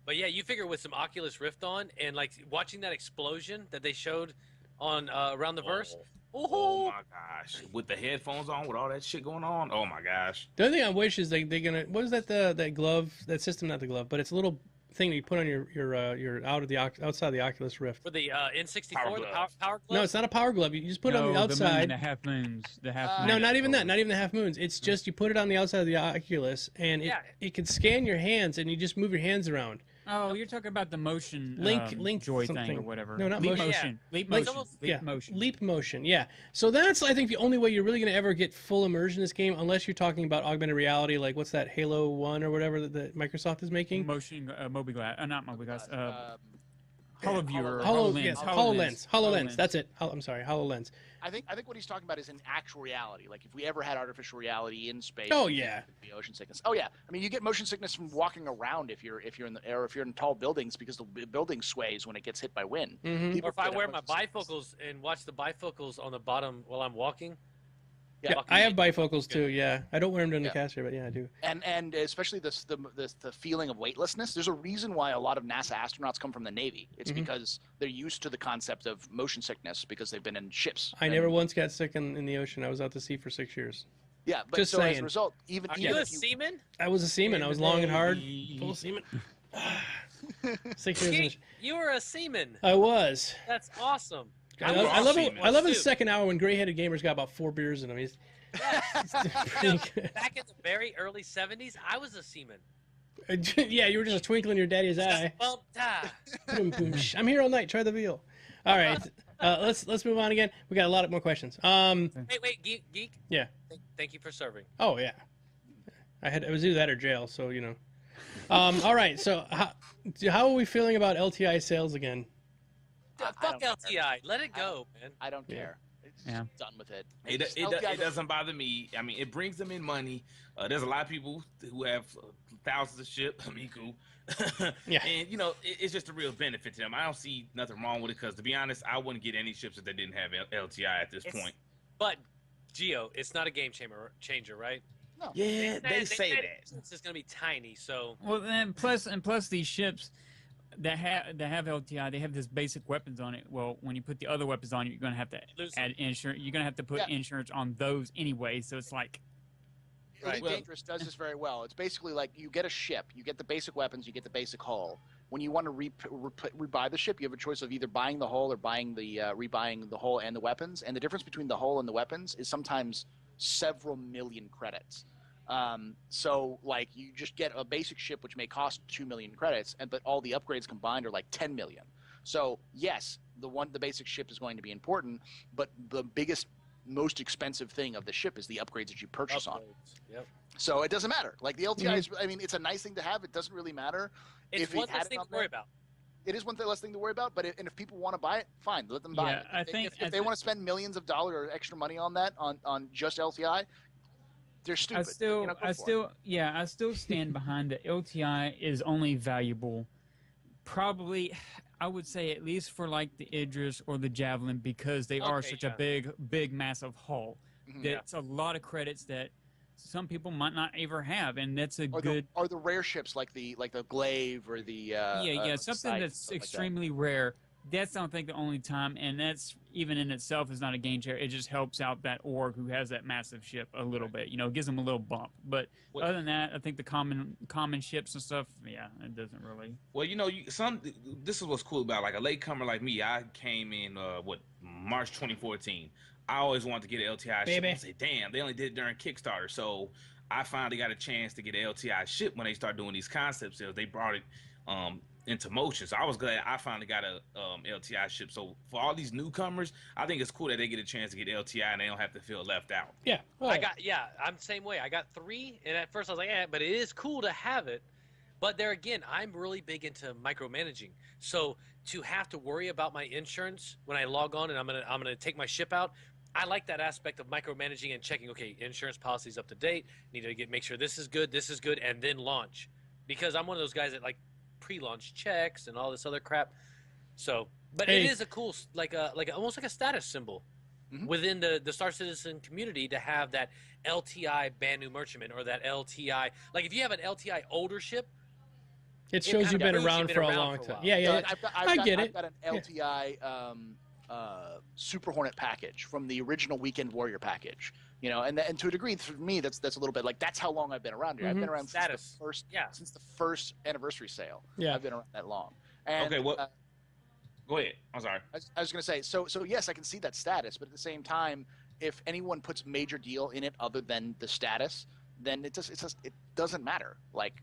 But yeah, you figure with some Oculus Rift on and like watching that explosion that they showed on around the verse. Oh my gosh! With the headphones on, with all that shit going on, oh my gosh! The only thing I wish is they're gonna, what is that, that glove, that system, not the glove, but it's a little thing that you put on your outside the Oculus Rift. For the N64, power glove. No, it's not a power glove. You just put it on the outside. The half moons. No, not even that. Not even the half moons. It's just you put it on the outside of the Oculus, and it can scan your hands, and you just move your hands around. Oh, you're talking about the motion Link joy something. thing or whatever. No, not Leap motion. Leap motion. Leap motion. Yeah. So that's, I think, the only way you're really going to ever get full immersion in this game, unless you're talking about augmented reality, like what's that, Halo 1 or whatever that Microsoft is making. Motion, Mobiglass, not Mobiglass. HoloViewer. HoloLens. That's it. I'm sorry, HoloLens. I think what he's talking about is in actual reality. Like if we ever had artificial reality in space. Oh yeah. The motion sickness. Oh yeah. I mean, you get motion sickness from walking around if you're in the air, if you're in tall buildings, because the building sways when it gets hit by wind. Mm-hmm. Or if I wear my bifocals and watch the bifocals on the bottom while I'm walking. Yeah, I have bifocals too. Yeah, I don't wear them during the cast here, but yeah, I do. And especially the feeling of weightlessness. There's a reason why a lot of NASA astronauts come from the Navy. It's because they're used to the concept of motion sickness because they've been in ships. I never once got sick in the ocean. I was out to sea for 6 years. Yeah, but just so saying. as a result, even Are you a seaman? I was a seaman. I was long and hard, full of seaman. 6 years. You were a seaman. I was. That's awesome. I love it. I love his second hour when gray-headed gamers got about 4 beers in them. He's back in the very early 70s, I was a seaman. Yeah, you were just a twinkle in your daddy's eye. Boom, boom, I'm here all night. Try the veal. All right, let's move on again. We got a lot more questions. Wait, geek. Yeah. Thank you for serving. Oh yeah, it was either that or jail. So you know. All right. So how are we feeling about LTI sales again? Fuck LTI. Let it go, man. I don't care. Yeah. Done with it. It doesn't bother me. I mean, it brings them in money. There's a lot of people who have thousands of ships. I mean, cool. Yeah. And, it's just a real benefit to them. I don't see nothing wrong with it because, to be honest, I wouldn't get any ships if they didn't have LTI at this point. But, Gio, it's not a game changer, right? No. Yeah, they say that. It's going to be tiny, so... Well, and plus these ships... that have LTI, they have this basic weapons on it. Well, when you put the other weapons on, you're going to have to add insurance. You're going to have to put insurance on those anyway. So it's like, Elite Dangerous does this very well. It's basically like you get a ship, you get the basic weapons, you get the basic hull, when you want to rebuy the ship, you have a choice of either buying the hull or buying the rebuying the hull and the weapons. And the difference between the hull and the weapons is sometimes several million credits. So like you just get a basic ship which may cost 2 million credits, but all the upgrades combined are like 10 million. So yes, the basic ship is going to be important, but the biggest, most expensive thing of the ship is the upgrades that you purchase on. Yep. So it doesn't matter. Like the LTI is, I mean, it's a nice thing to have. It doesn't really matter. It's one less thing to worry about. It is one less thing to worry about, but if people want to buy it, fine, let them buy it. I think if they want to spend millions of dollars or extra money on that on just LTI, they're stupid. I still stand behind the LTI is only valuable, probably, I would say at least for like the Idris or the Javelin, because they are such a big, massive hull. That's a lot of credits that some people might not ever have, and that's a good. Or the rare ships like the Glaive or the something that's extremely rare. That's, I don't think, the only time, and that's even in itself is not a game changer. It just helps out that org who has that massive ship a little bit. You know, it gives them a little bump. But other than that, I think the common ships and stuff, it doesn't really. Well, you know, this is what's cool about like a latecomer like me. I came in March 2014. I always wanted to get an LTI ship. I say, damn, they only did it during Kickstarter. So I finally got a chance to get an LTI ship when they start doing these concept sales. They brought it into motion. So I was glad I finally got a LTI ship. So for all these newcomers, I think it's cool that they get a chance to get LTI and they don't have to feel left out. Yeah. Well, I'm the same way. I got 3, and at first I was like, but it is cool to have it. But there again, I'm really big into micromanaging. So to have to worry about my insurance when I log on and I'm gonna take my ship out, I like that aspect of micromanaging and checking, okay, insurance policy's up to date, need to make sure this is good, and then launch. Because I'm one of those guys that like pre-launch checks and all this other crap. So, but it is a cool, almost like a status symbol within the Star Citizen community to have that LTI Banu Merchantman or that LTI. Like if you have an LTI older ship, it shows you've been around for a long time. Yeah. I get it. I've got an LTI Super Hornet package from the original Weekend Warrior package. You know, and to a degree, for me, that's a little bit like that's how long I've been around here. I've been around since the first anniversary sale. Yeah, I've been around that long. And, okay, well, go ahead. I'm sorry. I was going to say, so yes, I can see that status, but at the same time, if anyone puts major deal in it other than the status, then it doesn't matter. Like,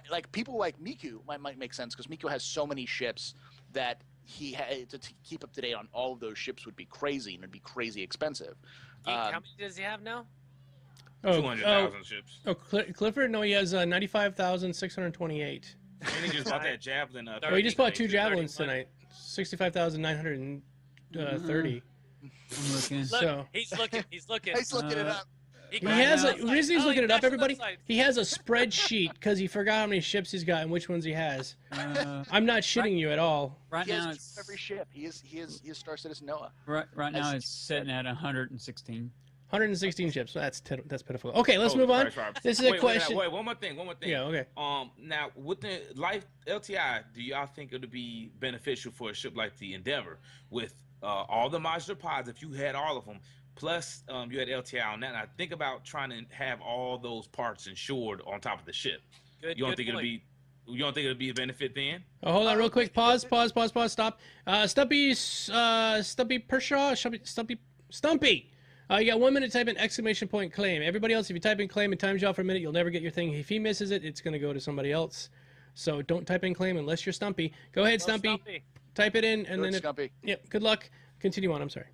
like people like Miku might make sense because Miku has so many ships that he had to keep up to date on all of those ships would be crazy and it'd be crazy expensive. How many does he have now? 200,000 ships. Oh, Clifford? No, he has 95,628. And he just bought that Javelin. He just bought 2 Javelins tonight. 65,930. I'm looking. So he's looking. He's looking it up. He has the reason he's looking it up, everybody. He has a spreadsheet because he forgot how many ships he's got and which ones he has. I'm not shitting you at all. Right he now, has it's every ship. He is Star Citizen Noah. Right now, it's sitting at 116. 116 ships. That's pitiful. Okay, let's move on. This is a question. Wait, one more thing. Yeah, okay. Now with the Life LTI, do y'all think it would be beneficial for a ship like the Endeavor with all the modular pods? If you had all of them, plus you had LTI on that, and I think about trying to have all those parts insured on top of the ship. You don't think it'll be a benefit then? Oh, hold on, real quick. Pause. Stop. Stumpy Pershaw. Stumpy. You got 1 minute to type in exclamation point claim. Everybody else, if you type in claim and times you out for a minute, you'll never get your thing. If he misses it, it's going to go to somebody else. So don't type in claim unless you're Stumpy. Go ahead, Stumpy. Type it in, and then Stumpy. Yep. Good luck. Continue on. I'm sorry.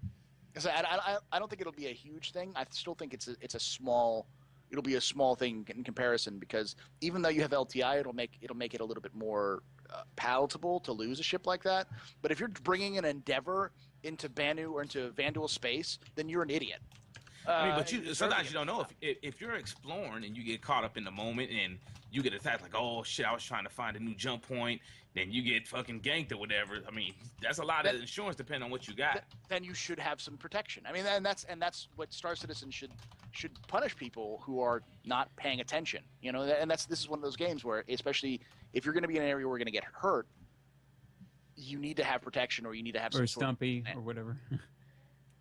I don't think it'll be a huge thing. I still think it'll be a small thing in comparison because even though you have LTI, it'll make it a little bit more palatable to lose a ship like that. But if you're bringing an Endeavor into Banu or into Vanduul space, then you're an idiot. But sometimes you don't know if you're exploring and you get caught up in the moment and you get attacked like, oh shit, I was trying to find a new jump point, then you get fucking ganked or whatever. I mean, that's a lot of insurance depending on what you got. Then you should have some protection. I mean, and that's what Star Citizen should punish people who are not paying attention. You know, and this is one of those games where, especially if you're going to be in an area where you're going to get hurt, you need to have protection or you need to have some Stumpy or whatever.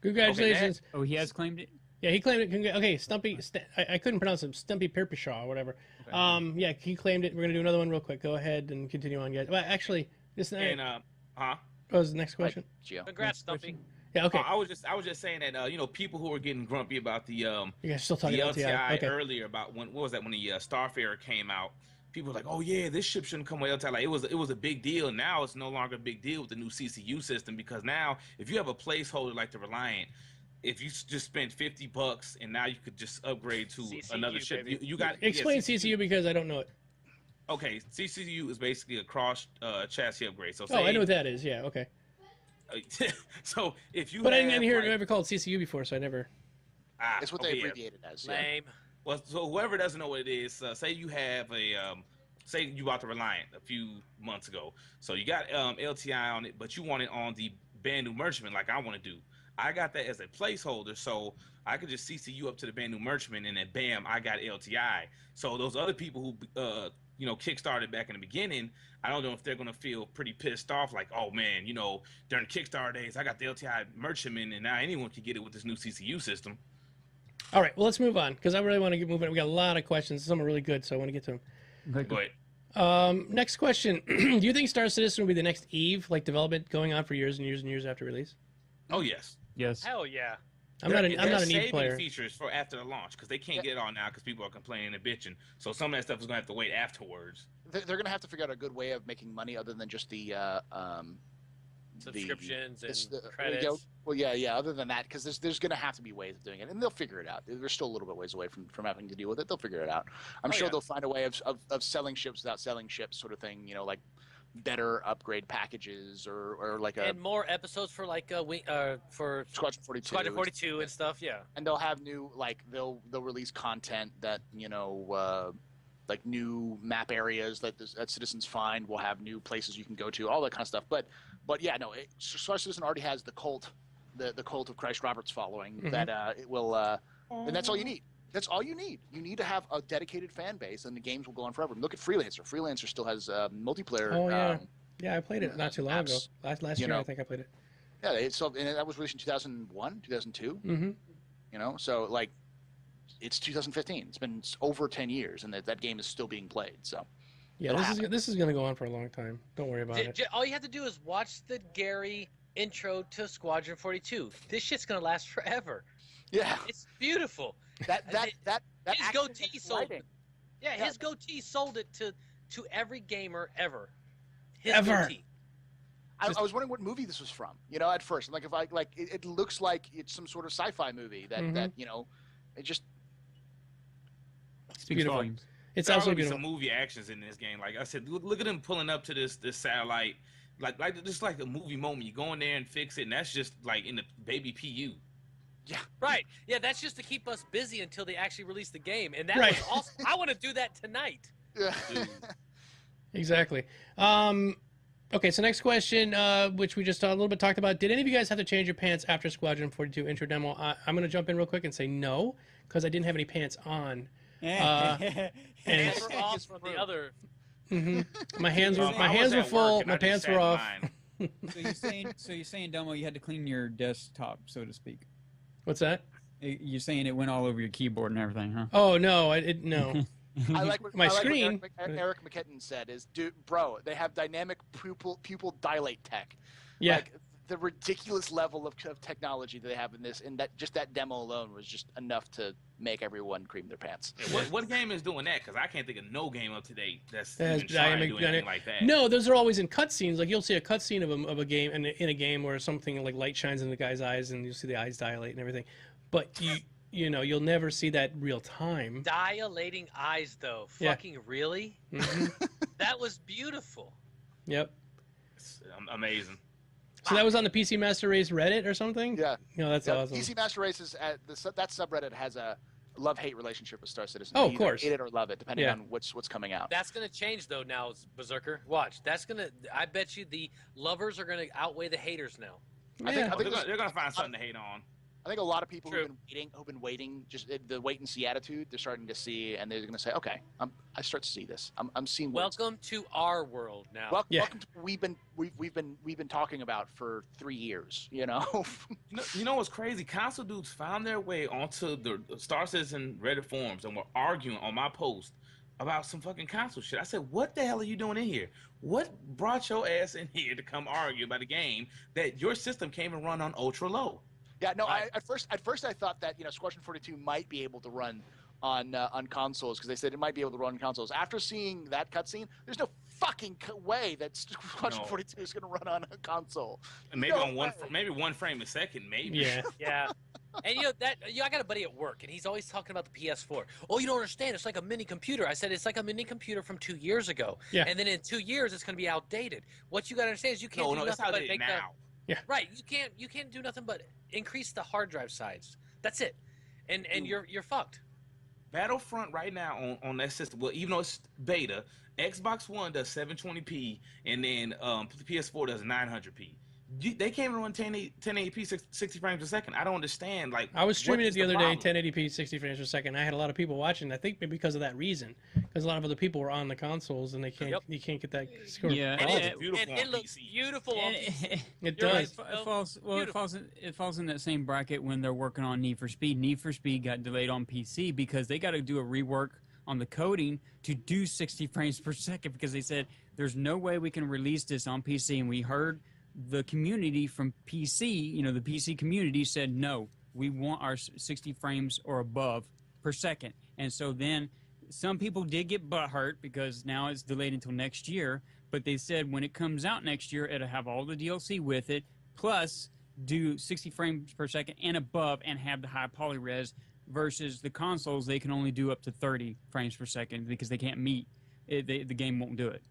Congratulations. Okay, he has claimed it. Yeah, he claimed it. Okay, Stumpy. I couldn't pronounce him. Stumpy Perpishaw or whatever. Yeah, he claimed it. We're gonna do another one real quick. Go ahead and continue on, guys. Well, actually, this And what was the next question? Gio. Congrats, Stumpy. Yeah, okay. I was just saying that you know, people who were getting grumpy about the You guys still talking the about LTI Okay. earlier about what was that when the Starfarer came out? People were like, oh yeah, this ship shouldn't come with LTI. Like it was a big deal. Now it's no longer a big deal with the new CCU system, because now if you have a placeholder like the Reliant, if you just spent $50 and now you could just upgrade to CCU, another ship, you got Explain CCU because I don't know it. Okay, CCU is basically a cross chassis upgrade. So Oh, I know what that is. Yeah, okay. So if you But I have, didn't hear it like, ever called CCU before, so I never. It's what okay, they yeah. abbreviate it as. Yeah. Lame. Well, so whoever doesn't know what it is, say you have a, say you bought the Reliant a few months ago. So you got LTI on it, but you want it on the brand new merchantman like I want to do. I got that as a placeholder, so I could just CCU up to the brand new merchantman, and then bam, I got LTI. So those other people who, you know, kickstarted back in the beginning, I don't know if they're going to feel pretty pissed off, like, oh man, you know, during Kickstarter days, I got the LTI merchantman, and now anyone can get it with this new CCU system. All right, well, let's move on because I really want to get moving. We got a lot of questions. Some are really good, so I want to get to them. Go ahead. Next question: do you think Star Citizen will be the next Eve, like development going on for years and years and years after release? Oh yes. Yes. Hell yeah. I'm not an Eve saving player. features for after the launch because they can't get it all now because people are complaining and bitching. So some of that stuff is gonna have to wait afterwards. They're going to have to figure out a good way of making money other than just the Subscriptions and yeah, credits. well, yeah. Other than that, because there's going to have to be ways of doing it, and they'll figure it out. They're still a little bit ways away from having to deal with it. They'll figure it out. I'm sure they'll find a way of selling ships without selling ships, sort of thing. You know, like better upgrade packages or like And more episodes for like for Squadron 42. Squadron 42 and stuff. Yeah. And they'll have new they'll release content that like new map areas that citizens find. Will have new places you can go to, all that kind of stuff. But yeah, no, Star Citizen already has the cult, the cult of Christ Roberts following that it will, and that's all you need. That's all you need. You need to have a dedicated fan base, and the games will go on forever. Look at Freelancer. Freelancer still has multiplayer. Oh yeah, yeah, I played it not too long ago. apps, Last year, I think I played it. Yeah, and that was released in 2001, 2002. Mm-hmm. You know, so like, it's 2015. It's been over 10 years, and that game is still being played. So, Yeah, this is going to go on for a long time. Don't worry about it. All you have to do is watch the Gary intro to Squadron 42. This shit's gonna last forever. yeah, It's beautiful. that His action goatee and sold lighting. it. Yeah, his goatee sold it to every gamer ever. His Ever. goatee. I was wondering what movie this was from. You know, at first, like if I like, it looks like it's some sort of sci-fi movie that you know, it just. It's beautiful. Volumes. It's There are absolutely gonna be beautiful. some movie actions in this game. Like I said, look at them pulling up to this satellite, like just like a movie moment. You go in there and fix it, and that's just like in the baby PU. Yeah. Right. Yeah, that's just to keep us busy until they actually release the game. And that Right. was awesome. I want to do that tonight. Yeah. Exactly. Okay, so next question, which we just a little bit talked about. Did any of you guys have to change your pants after Squadron 42 intro demo? I'm going to jump in real quick and say no, because I didn't have any pants on. And And we're off from the other. my hands were I was were at full, work, and my I just pants sat were in off. line. So you're saying, Domo, you had to clean your desktop, so to speak. What's that? You're saying it went all over your keyboard and everything, huh? Oh no, no. I like what, My I like screen- What Eric McKinnon said is, dude, bro, they have dynamic pupil dilate tech. Yeah. Like, the ridiculous level of technology that they have in this, and that demo alone was just enough to make everyone cream their pants. Yeah, what game is doing that? Because I can't think of no game up to date that's That's even trying to dynamic- do anything like that. No, those are always in cutscenes. Like you'll see a cutscene of a game in a game where something like light shines in the guy's eyes and you see the eyes dilate and everything. But you know you'll never see that real time. Dilating eyes, though. Yeah. Fucking really? That was beautiful. Yep. It's amazing. So that was on the PC Master Race Reddit or something? Yeah. No, that's awesome. PC Master Race is that subreddit has a love-hate relationship with Star Citizen. Oh, You of course. either hate it or love it, depending Yeah. on what's coming out. That's going to change, though, now, Berserker. Watch. I bet you the lovers are going to outweigh the haters now. I think They're gonna find something to hate on. I think a lot of people True. who've been waiting, just the wait and see attitude, they're starting to see, and they're going to say, okay, I start to see this. I'm seeing what it's- Welcome to our world now. Welcome to what we've been talking about for 3 years. You know. You know what's crazy? Console dudes found their way onto the Star Citizen Reddit forums and were arguing on my post about some fucking console shit. I said, what the hell are you doing in here? What brought your ass in here to come argue about a game that your system came and run on ultra low? Yeah, no. At first I thought that Squadron 42 might be able to run on consoles because they said it might be able to run on consoles. After seeing that cutscene, there's no fucking way that Squadron 42 is going to run on a console. Maybe on one frame a second, maybe. Yeah. Yeah. And I got a buddy at work, and he's always talking about the PS4. Oh, you don't understand. It's like a mini computer. I said it's like a mini computer from 2 years ago. Yeah. And then in 2 years, it's going to be outdated. What you got to understand is you can't do it's nothing but outdated make now. Yeah. Right. You can't do nothing but increase the hard drive size. That's it. And you're fucked. Battlefront right now on that system, well, even though it's beta, Xbox One does 720p, and then PS4 does 900p. They can't run 1080p 60 frames a second. I don't understand. Like, I was streaming it the other problem? day, 1080p 60 frames per second. I had a lot of people watching. I think because of that reason, because a lot of other people were on the consoles and you can't get that score. Yeah, It looks beautiful on PC. It You're does. right. It falls in that same bracket when they're working on Need for Speed. Need for Speed got delayed on PC because they got to do a rework on the coding to do 60 frames per second because they said there's no way we can release this on PC. And we heard the community from PC, the PC community said, no, we want our 60 frames or above per second. And so then some people did get butthurt because now it's delayed until next year. But they said when it comes out next year, it'll have all the DLC with it, plus do 60 frames per second and above and have the high poly res versus the consoles, they can only do up to 30 frames per second because they can't meet it. The game won't do it.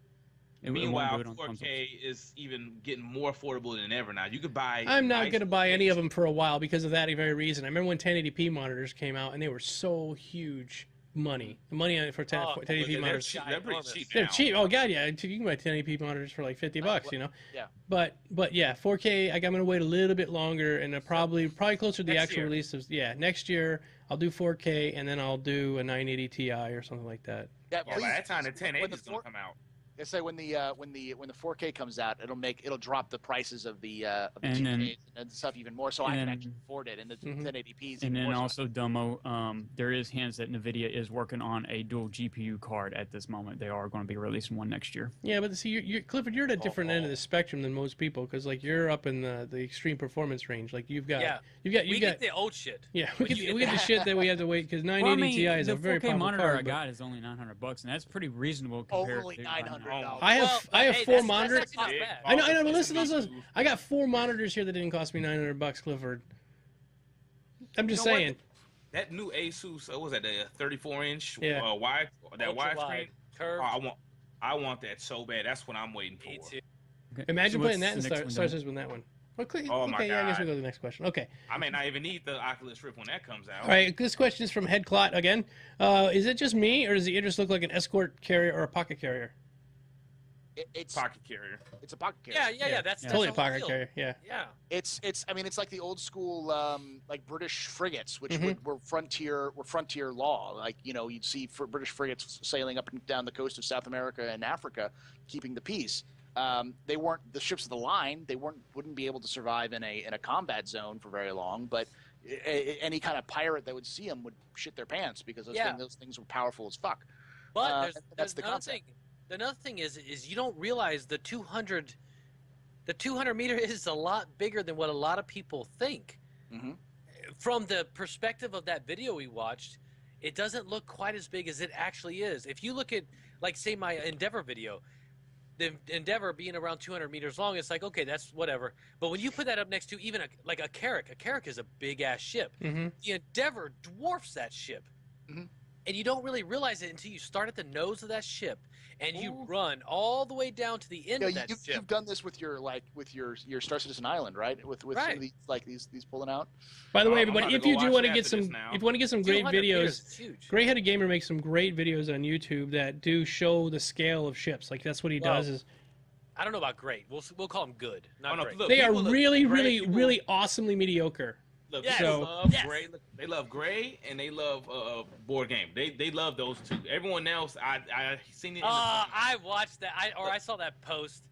Meanwhile, 4K is even getting more affordable than ever now. You could buy. I'm not going to buy any of them for a while because of that very reason. I remember when 1080p monitors came out and they were so huge money. The money for 1080p monitors. They're pretty cheap. They're cheap. Oh god, yeah. You can buy 1080p monitors for like $50, Yeah. But yeah, 4K. I'm going to wait a little bit longer and probably closer to the actual release of next year. I'll do 4K and then I'll do a 980 Ti or something like that. Yeah. By that time, the 1080 is going to come out. They say when the 4K comes out, it'll drop the prices of the GPUs and stuff even more, so I can actually afford it. And the 1080p. And then also, Domo, there is hints that NVIDIA is working on a dual GPU card at this moment. They are going to be releasing one next year. Yeah, but see, Clifford, you're at a different end of the spectrum than most people because like you're up in the extreme performance range. Like you've got we get the old shit. Yeah, we get the shit that we have to wait because 980 Ti is a very powerful monitor card. I got is only $900, and that's pretty reasonable compared only to $900. I have four monitors. That's not bad. I know. But listen. I got 4 monitors here that didn't cost me $900, Clifford. I'm just saying. That new Asus, what was that? The 34-inch wide, that Ultra-wide, widescreen. curved. I want that so bad. That's what I'm waiting for. Me too. Okay. Imagine So playing what's that the and next starts one, with that one. Well, Oh my yeah, I guess God. we'll go to the next question. Okay. I may not even need the Oculus Rift when that comes out. All right. This question is from Headclot again. Is it just me, or does the Idris look like an escort carrier or a pocket carrier? It's Pocket carrier. It's a pocket carrier. Yeah. That's Totally a the whole pocket deal. carrier. Yeah. Yeah. It's like the old school like British frigates, which were frontier law. Like you'd see British frigates sailing up and down the coast of South America and Africa, keeping the peace. They weren't the ships of the line. They wouldn't be able to survive in a combat zone for very long. But any kind of pirate that would see them would shit their pants because those things were powerful as fuck. But that's the another concept. thing. Another thing is you don't realize the 200 meter is a lot bigger than what a lot of people think. Mm-hmm. From the perspective of that video we watched, it doesn't look quite as big as it actually is. If you look at, like, say, my Endeavor video, the Endeavor being around 200 meters long, it's like, okay, that's whatever. But when you put that up next to even a Carrack is a big-ass ship. Mm-hmm. The Endeavor dwarfs that ship. Mm-hmm. And you don't really realize it until you start at the nose of that ship and you run all the way down to the end of that ship. You've done this with your Star Citizen Island, right? With some of these these pulling out. By the way, I'm everybody, gonna if go you do watch want to it get after some, this now. if you want to get some great 200 meters videos, is huge. Grey-Headed Gamer makes some great videos on YouTube that do show the scale of ships. Like that's what he does. Is I don't know about great. We'll call them good, not great. Look, they are people look really, great. really, People- really awesomely mediocre. Look, Yes. people So- love Yes. Gray. They love Gray and they love board game. They love those two. Everyone else, I seen it. In the I watched that. I saw that post.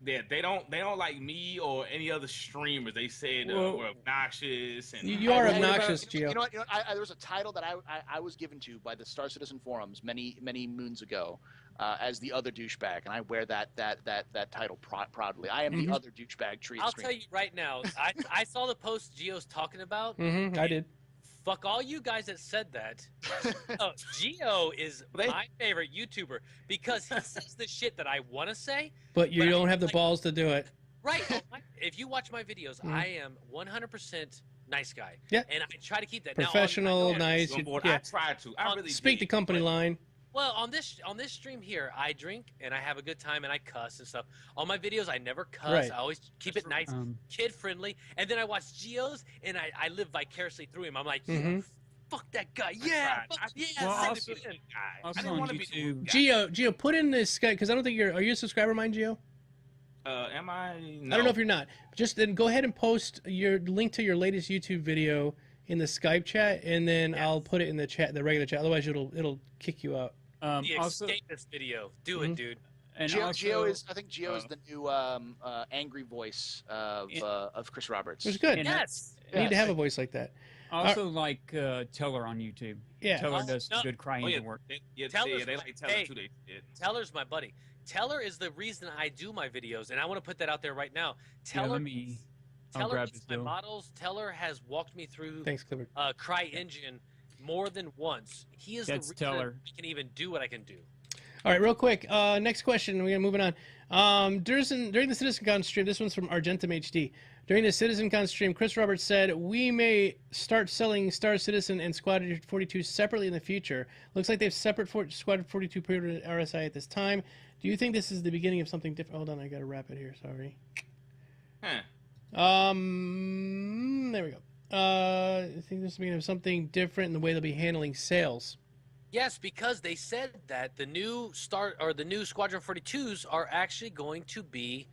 they don't like me or any other streamers. They said we're obnoxious and You are obnoxious, Gio. You know what? There was a title that I was given to by the Star Citizen forums many moons ago as the other douchebag, and I wear that title proudly. I am the other douchebag. I'll tell you right now. I saw the post Gio's talking about. I did. Fuck all you guys that said that. Gio is my favorite YouTuber because he says the shit that I want to say. But you don't have the balls to do it. Right. If you watch my videos, I am 100% nice guy. Yeah. And I try to keep that. Professional, nice. I try to. I really speak the company line. Well, on this stream here, I drink and I have a good time and I cuss and stuff. On my videos, I never cuss. Right. I always keep it nice, kid friendly. And then I watch Gio's and I live vicariously through him. I'm like, fuck that guy. Yeah, also on YouTube. Gio, put in this guy because I don't think are you a subscriber of mine, Gio? Am I? No. I don't know if you're not. Just then go ahead and post your link to your latest YouTube video in the Skype chat, and then I'll put it in the chat, the regular chat. Otherwise, it'll kick you out. The escapist video. Do it, dude. And Gio is the new angry voice of Chris Roberts. It's good. Yes. You need to have a voice like that. Also, like Teller on YouTube. Yeah. Teller does good crying work. They like Teller too. Teller's my buddy. Teller is the reason I do my videos, and I want to put that out there right now. Teller, Teller is my models. Teller has walked me through CryEngine more than once. He is the reason I can even do what I can do. All right, real quick. Next question. We're moving on. During the CitizenCon stream, this one's from Argentum HD. During the CitizenCon stream, Chris Roberts said, "We may start selling Star Citizen and Squadron 42 separately in the future. Looks like they have separate Squadron 42 pre-ordered RSI at this time. Do you think this is the beginning of something different?" Hold on, I gotta wrap it here. Sorry. There we go. I think this is the beginning of something different in the way they'll be handling sales. Yes, because they said that the new Squadron 42s are actually going to be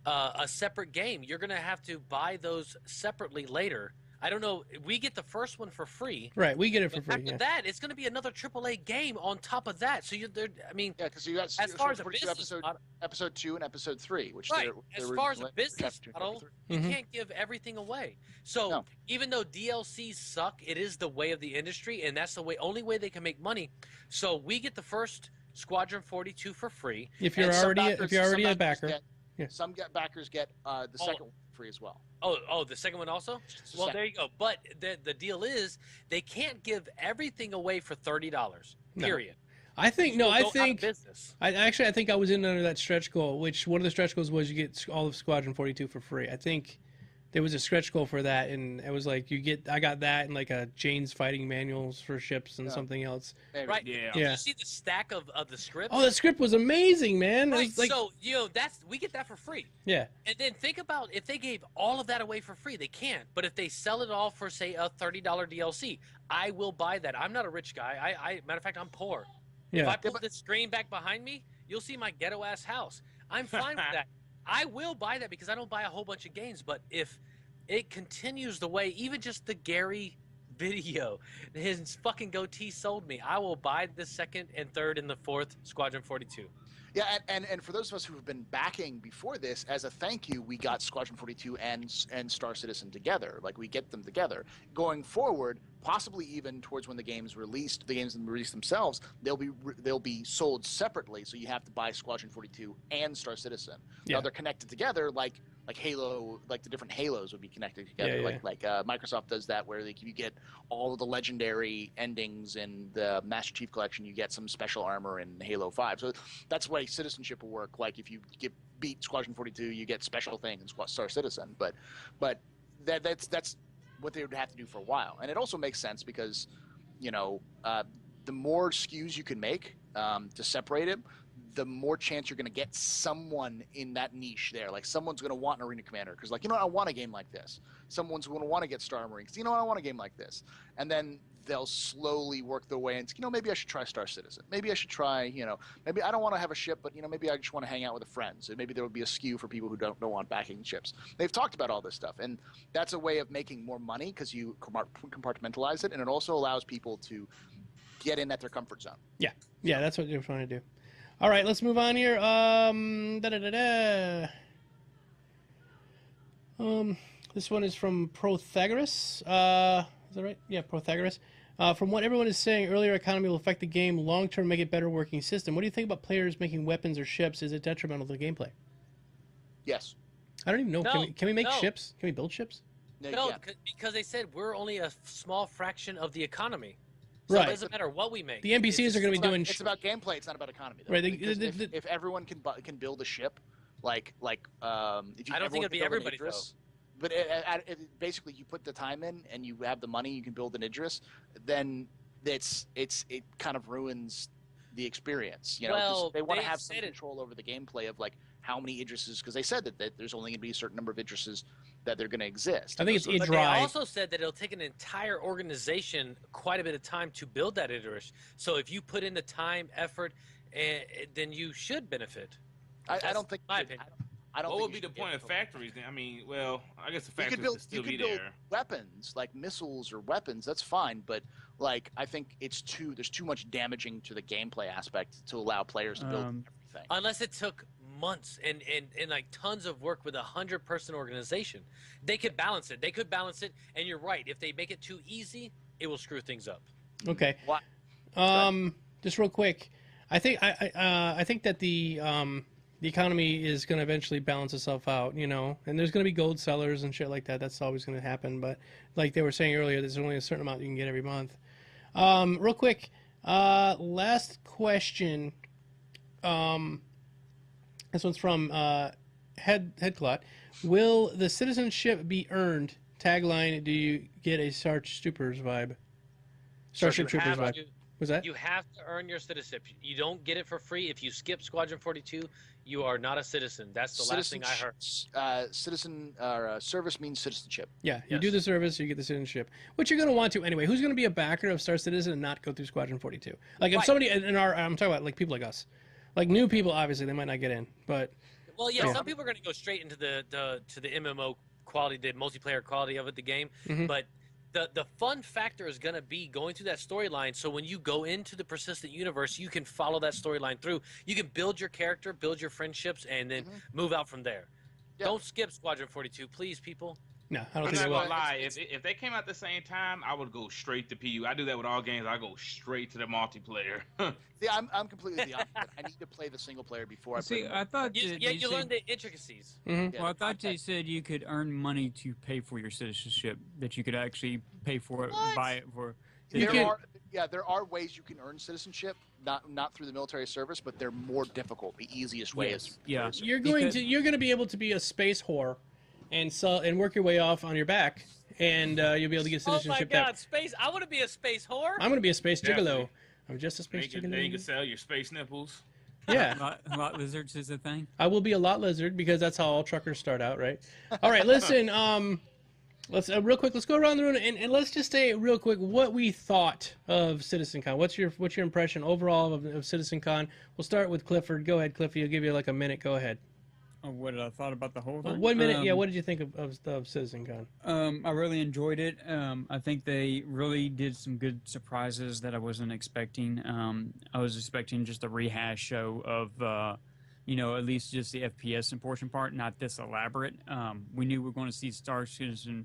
a separate game. You're going to have to buy those separately later. I don't know. We get the first one for free. Right, we get it for free. After that, it's going to be another AAA game on top of that. So because you got as far as a business episode 2 and episode 3, which right. As far as a business model, you can't give everything away. So even though DLCs suck, it is the way of the industry, and that's the only way they can make money. So we get the first Squadron 42 for free. If you're already a backer. Some backers get the second one free as well. Oh, the second one also? Well, there you go. But the deal is they can't give everything away for $30. Period. I think I think I was in under that stretch goal, which one of the stretch goals was you get all of Squadron 42 for free. I think there was a stretch goal for that, and it was like I got that and like a Jane's fighting manuals for ships and something else. Right. Yeah. Did you see the stack of the script? Oh, the script was amazing, man. Right. So we get that for free. Yeah. And then think about if they gave all of that away for free. They can't. But if they sell it all for say a $30 DLC, I will buy that. I'm not a rich guy. Matter of fact, I'm poor. Yeah. If I put the screen back behind me, you'll see my ghetto ass house. I'm fine with that. I will buy that because I don't buy a whole bunch of games. But if it continues the way, even just the Gary video, his fucking goatee sold me. I will buy the second and third and the fourth Squadron 42. Yeah, and for those of us who have been backing before this, as a thank you, we got Squadron 42 and Star Citizen together. Like, we get them together. Going forward, possibly even towards when the games release themselves, they'll be sold separately. So you have to buy Squadron 42 and Star Citizen. Yeah. Now they're connected together, like Halo, like the different Halos would be connected together. Yeah. Like Microsoft does that, where you get all of the legendary endings in the Master Chief Collection. You get some special armor in Halo 5. So that's the way citizenship will work. Like if you beat Squadron 42, you get special things in Star Citizen. But that's what they would have to do for a while. And it also makes sense because, the more SKUs you can make to separate it, the more chance you're going to get someone in that niche there. Like someone's going to want an Arena Commander because I want a game like this. Someone's going to want to get Star Marine because, I want a game like this. And then they'll slowly work their way into, maybe I should try Star Citizen. Maybe I should try, maybe I don't want to have a ship, but, maybe I just want to hang out with friends. And maybe there would be a SKU for people who don't want backing ships. They've talked about all this stuff. And that's a way of making more money because you compartmentalize it. And it also allows people to get in at their comfort zone. Yeah, that's what they're trying to do. All right, let's move on here. This one is from Protagoras. Is that right? Yeah, Protagoras. From what everyone is saying, earlier economy will affect the game long term, make it better working system. What do you think about players making weapons or ships? Is it detrimental to the gameplay? Yes. I don't even know. No, Can we make no. ships? Can we build ships? No, Yeah. because they said we're only a small fraction of the economy. So Right. it doesn't matter what we make. The NPCs are going to be doing. It's about gameplay. It's not about economy, though. Right, Because if everyone can build a ship, if you I don't think everyone it'd be can build an everybody, Idris, but basically you put the time in and you have the money, you can build an Idris, then it kind of ruins the experience. You know, 'cause Well, they want to they have some said it- control over the gameplay of like how many Idrises, because they said that there's only going to be a certain number of Idrises that they're going to exist. I think it's So- But they Idri. also said that it'll take an entire organization quite a bit of time to build that Idris. So if you put in the time, effort, then you should benefit. I don't think. my opinion. I don't What think would you be the should point get of factories then? I mean, well, I guess the You factories could build, could still you be could build there. weapons like missiles or weapons. That's fine, but like I think there's too much damaging to the gameplay aspect to allow players to build everything. Unless it took months and like tons of work with 100-person organization, they could balance it. They could balance it, and you're right. If they make it too easy, it will screw things up. Okay. What? Just real quick, I think I think that the economy is going to eventually balance itself out, you know, and there's going to be gold sellers and shit like that. That's always going to happen. But like they were saying earlier, there's only a certain amount you can get every month. Real quick, last question. This one's from Headclot. Will the citizenship be earned? Tagline: do you get a Starship Troopers vibe? Starship You Troopers have vibe. to- Was that? You have to earn your citizenship. You don't get it for free. If you skip Squadron 42, you are not a citizen. That's the last thing I heard. Service means citizenship. Yeah, you Yes. do the service, you get the citizenship, which you're going to want to anyway. Who's going to be a backer of Star Citizen and not go through Squadron 42? Like if Right. somebody in our, I'm talking about like people like us, like new people. Obviously, they might not get in, but Well, yeah, some people are going to go straight into the MMO quality, the multiplayer quality of it, the game. Mhm. But the fun factor is going to be going through that storyline. So when you go into the persistent universe, you can follow that storyline through. You can build your character, build your friendships, and then move out from there. Yeah. Don't skip Squadron 42, please, people. no, I don't I'm think not they gonna will. lie. If they came out the same time, I would go straight to PU. I do that with all games. I go straight to the multiplayer. See, I'm completely the opposite. I need to play the single player before I play. See, I thought You they learn said, the intricacies. Mhm. Yeah, well, I the thought they context. said you could earn money to pay for your citizenship. That you could actually pay for it, What? buy it for. You There can- there are ways you can earn citizenship, not through the military service, but they're more difficult. The easiest way is Yeah. You're going Because- to be able to be a space whore, and sell and work your way off on your back, and you'll be able to get Oh my citizenship. God, space! I want to be a space whore. I'm going to be a space gigolo. Definitely. I'm just a space Then you can gigolo. sell your space nipples. Yeah. Lot lizards is a thing. I will be a lot lizard because that's how all truckers start out, right? All right, listen. Let's real quick. Let's go around the room and let's just say real quick what we thought of CitizenCon. What's your impression overall of CitizenCon? We'll start with Clifford. Go ahead, Cliffy. I'll give you like a minute. Go ahead. Oh, what did I thought about the whole thing? 1 minute. Yeah. What did you think of CitizenCon? I really enjoyed it. I think they really did some good surprises that I wasn't expecting. I was expecting just a rehash show of, at least just the FPS and portion part, not this elaborate. We knew we were going to see Star Citizen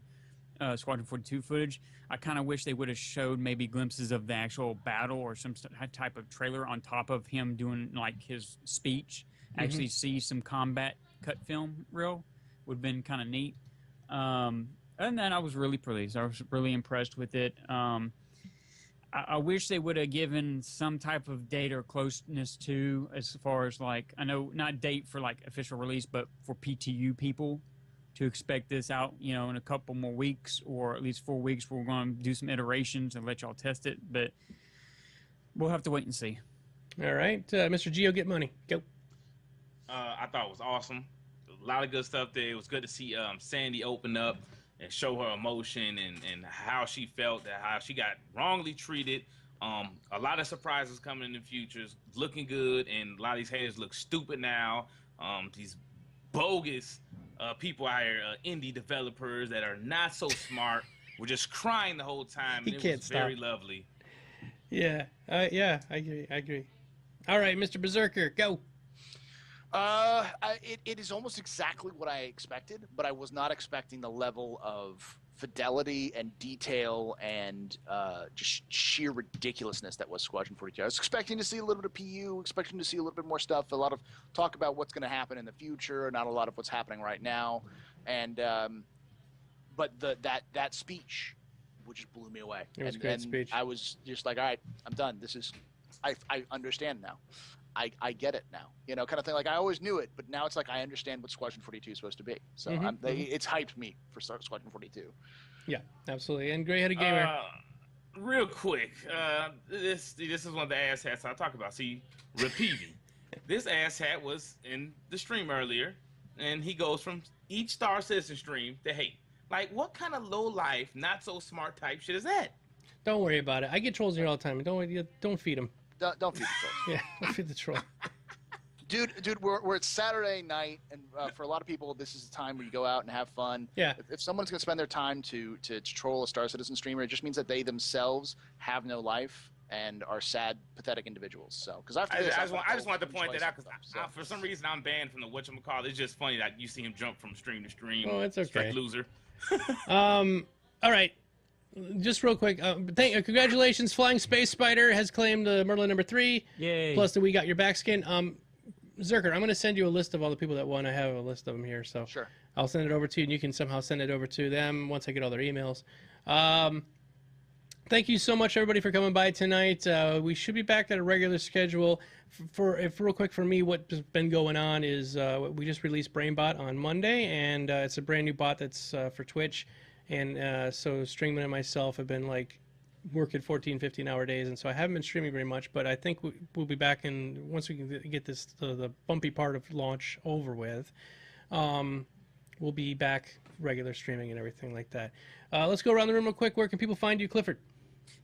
Squadron 42 footage. I kind of wish they would have showed maybe glimpses of the actual battle or some type of trailer on top of him doing like his speech. Actually see some combat cut film reel would have been kind of neat. And then I was really pleased. I was really impressed with it. I wish they would have given some type of date or closeness to, as far as like, I know not date for like official release, but for PTU people to expect this out, in a couple more weeks or at least 4 weeks. We're going to do some iterations and let y'all test it, but we'll have to wait and see. All right, Mr. Geo, get money. Go. I thought it was awesome. A lot of good stuff there. It was good to see Sandy open up and show her emotion and how she felt, that how she got wrongly treated. A lot of surprises coming in the future. Looking good, and a lot of these haters look stupid now. These bogus people out here, indie developers that are not so smart, were just crying the whole time. He And it can't was very stop. lovely. Yeah. I agree. All right, Mr. Berserker, go. It is almost exactly what I expected, but I was not expecting the level of fidelity and detail and just sheer ridiculousness that was Squadron 42. I was expecting to see a little bit of PU, expecting to see a little bit more stuff, a lot of talk about what's going to happen in the future, not a lot of what's happening right now, and but that speech, which just blew me away. It was a great speech. I was just like, all right, I'm done. I understand now. I get it now, kind of thing. Like I always knew it, but now it's like I understand what Squadron 42 is supposed to be. So it's hyped me for Squadron 42. Yeah, absolutely. And Gray-Headed Gamer. Real quick, this is one of the asshats I talk about. See, repeating. This asshat was in the stream earlier, and he goes from each Star Citizen stream to hate. Like, what kind of low life, not so smart type shit is that? Don't worry about it. I get trolls here all the time. Don't feed them. Don't feed the trolls. Yeah, don't feed the troll. Dude, we're at Saturday night, and for a lot of people, this is the time where you go out and have fun. Yeah. If someone's going to spend their time to troll a Star Citizen streamer, it just means that they themselves have no life and are sad, pathetic individuals. So, because I just wanted to point that out because for some reason I'm banned from the whatchamacallit. It's just funny that you see him jump from stream to stream. Oh, it's okay. Like loser. All right. Just real quick, congratulations! Flying Space Spider has claimed Merlin number 3. Yay! Plus, We Got Your Back skin. Zerker, I'm going to send you a list of all the people that won. I have a list of them here, so sure. I'll send it over to you, and you can somehow send it over to them once I get all their emails. Thank you so much, everybody, for coming by tonight. We should be back at a regular schedule. Real quick for me, what's been going on is we just released BrainBot on Monday, and it's a brand new bot that's for Twitch. And so Stringman and myself have been like working 14, 15-hour days, and so I haven't been streaming very much, but I think we'll be back once we can get this the bumpy part of launch over with. We'll be back regular streaming and everything like that. Let's go around the room real quick. Where can people find you, Clifford?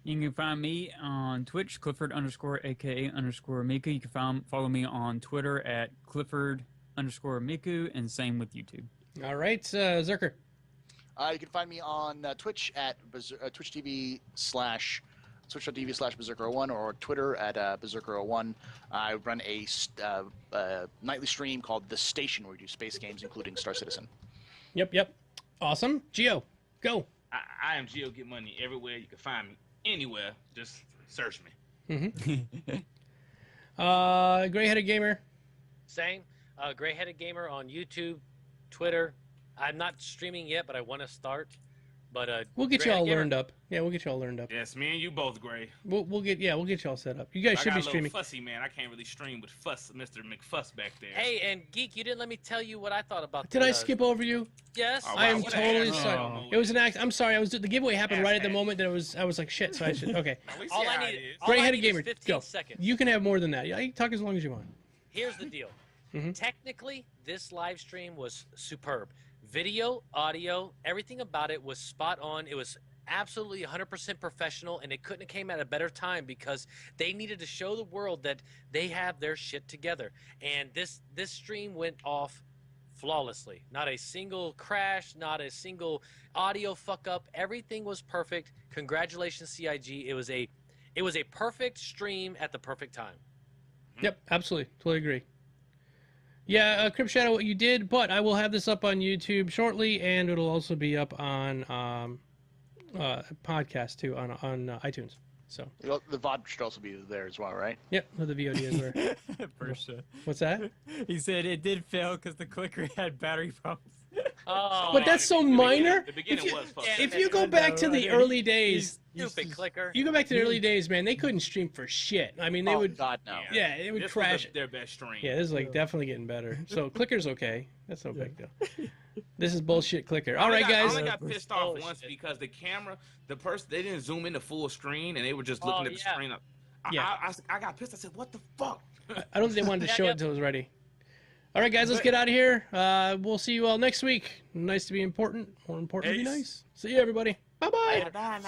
You can find me on Twitch, Clifford_AKA_Miku. You can follow me on Twitter at Clifford_Miku, and same with YouTube. All right, Zerker. You can find me on Twitch at twitch.tv/Berserker01 or Twitter at Berserker01. I run a nightly stream called The Station where we do space games, including Star Citizen. Yep. Awesome. Geo, go. I am Geo. Get money everywhere. You can find me anywhere. Just search me. Gray-Headed Gamer. Same. Gray-Headed Gamer on YouTube, Twitter. I'm not streaming yet, but I want to start. But we'll get you all learned up. Yeah, we'll get you all learned up. Yes, me and you both, Gray. We'll get you all set up. You guys should be streaming. Fussy man, I can't really stream with Mr. McFuss back there. Hey, and Geek, you didn't let me tell you what I thought about. Did I skip over you? Yes. Oh, wow. I am totally sorry. It was an act. I'm sorry. The giveaway happened right at the moment that I was like shit. So I should. Okay. All I need. Gray-Headed Gamer, 15 go. seconds. You can have more than that. Yeah, you can talk as long as you want. Here's the deal. Technically, this live stream was superb. Video, audio, everything about it was spot on. It was absolutely 100% professional, and it couldn't have came at a better time because they needed to show the world that they have their shit together. And this stream went off flawlessly. Not a single crash, not a single audio fuck up. Everything was perfect. Congratulations, CIG. It was a perfect stream at the perfect time. Yep, absolutely. Totally agree. Yeah, Crypt Shadow, you did, but I will have this up on YouTube shortly, and it'll also be up on podcast too on iTunes. So the VOD should also be there as well, right? Yep, the VOD is there. What's that? He said it did fail because the clicker had battery problems. Oh, but that's so minor. The beginning was fucked up. If you go back to the early days, stupid clicker. You go back to the early days, man. They couldn't stream for shit. I mean, they would. God, no. Yeah, it would This crash. was their best stream. Yeah, this is like definitely getting better. So clicker's okay. That's no big deal. This is bullshit clicker. All right, guys. I only got pissed off once because the camera, the person, they didn't zoom in the full screen and they were just looking at the screen. I got pissed. I said, "What the fuck?" I don't think they wanted to show it until it was ready. All right, guys, let's get out of here. We'll see you all next week. Nice to be important. More important to be nice. See you, everybody. Bye-bye. Bye.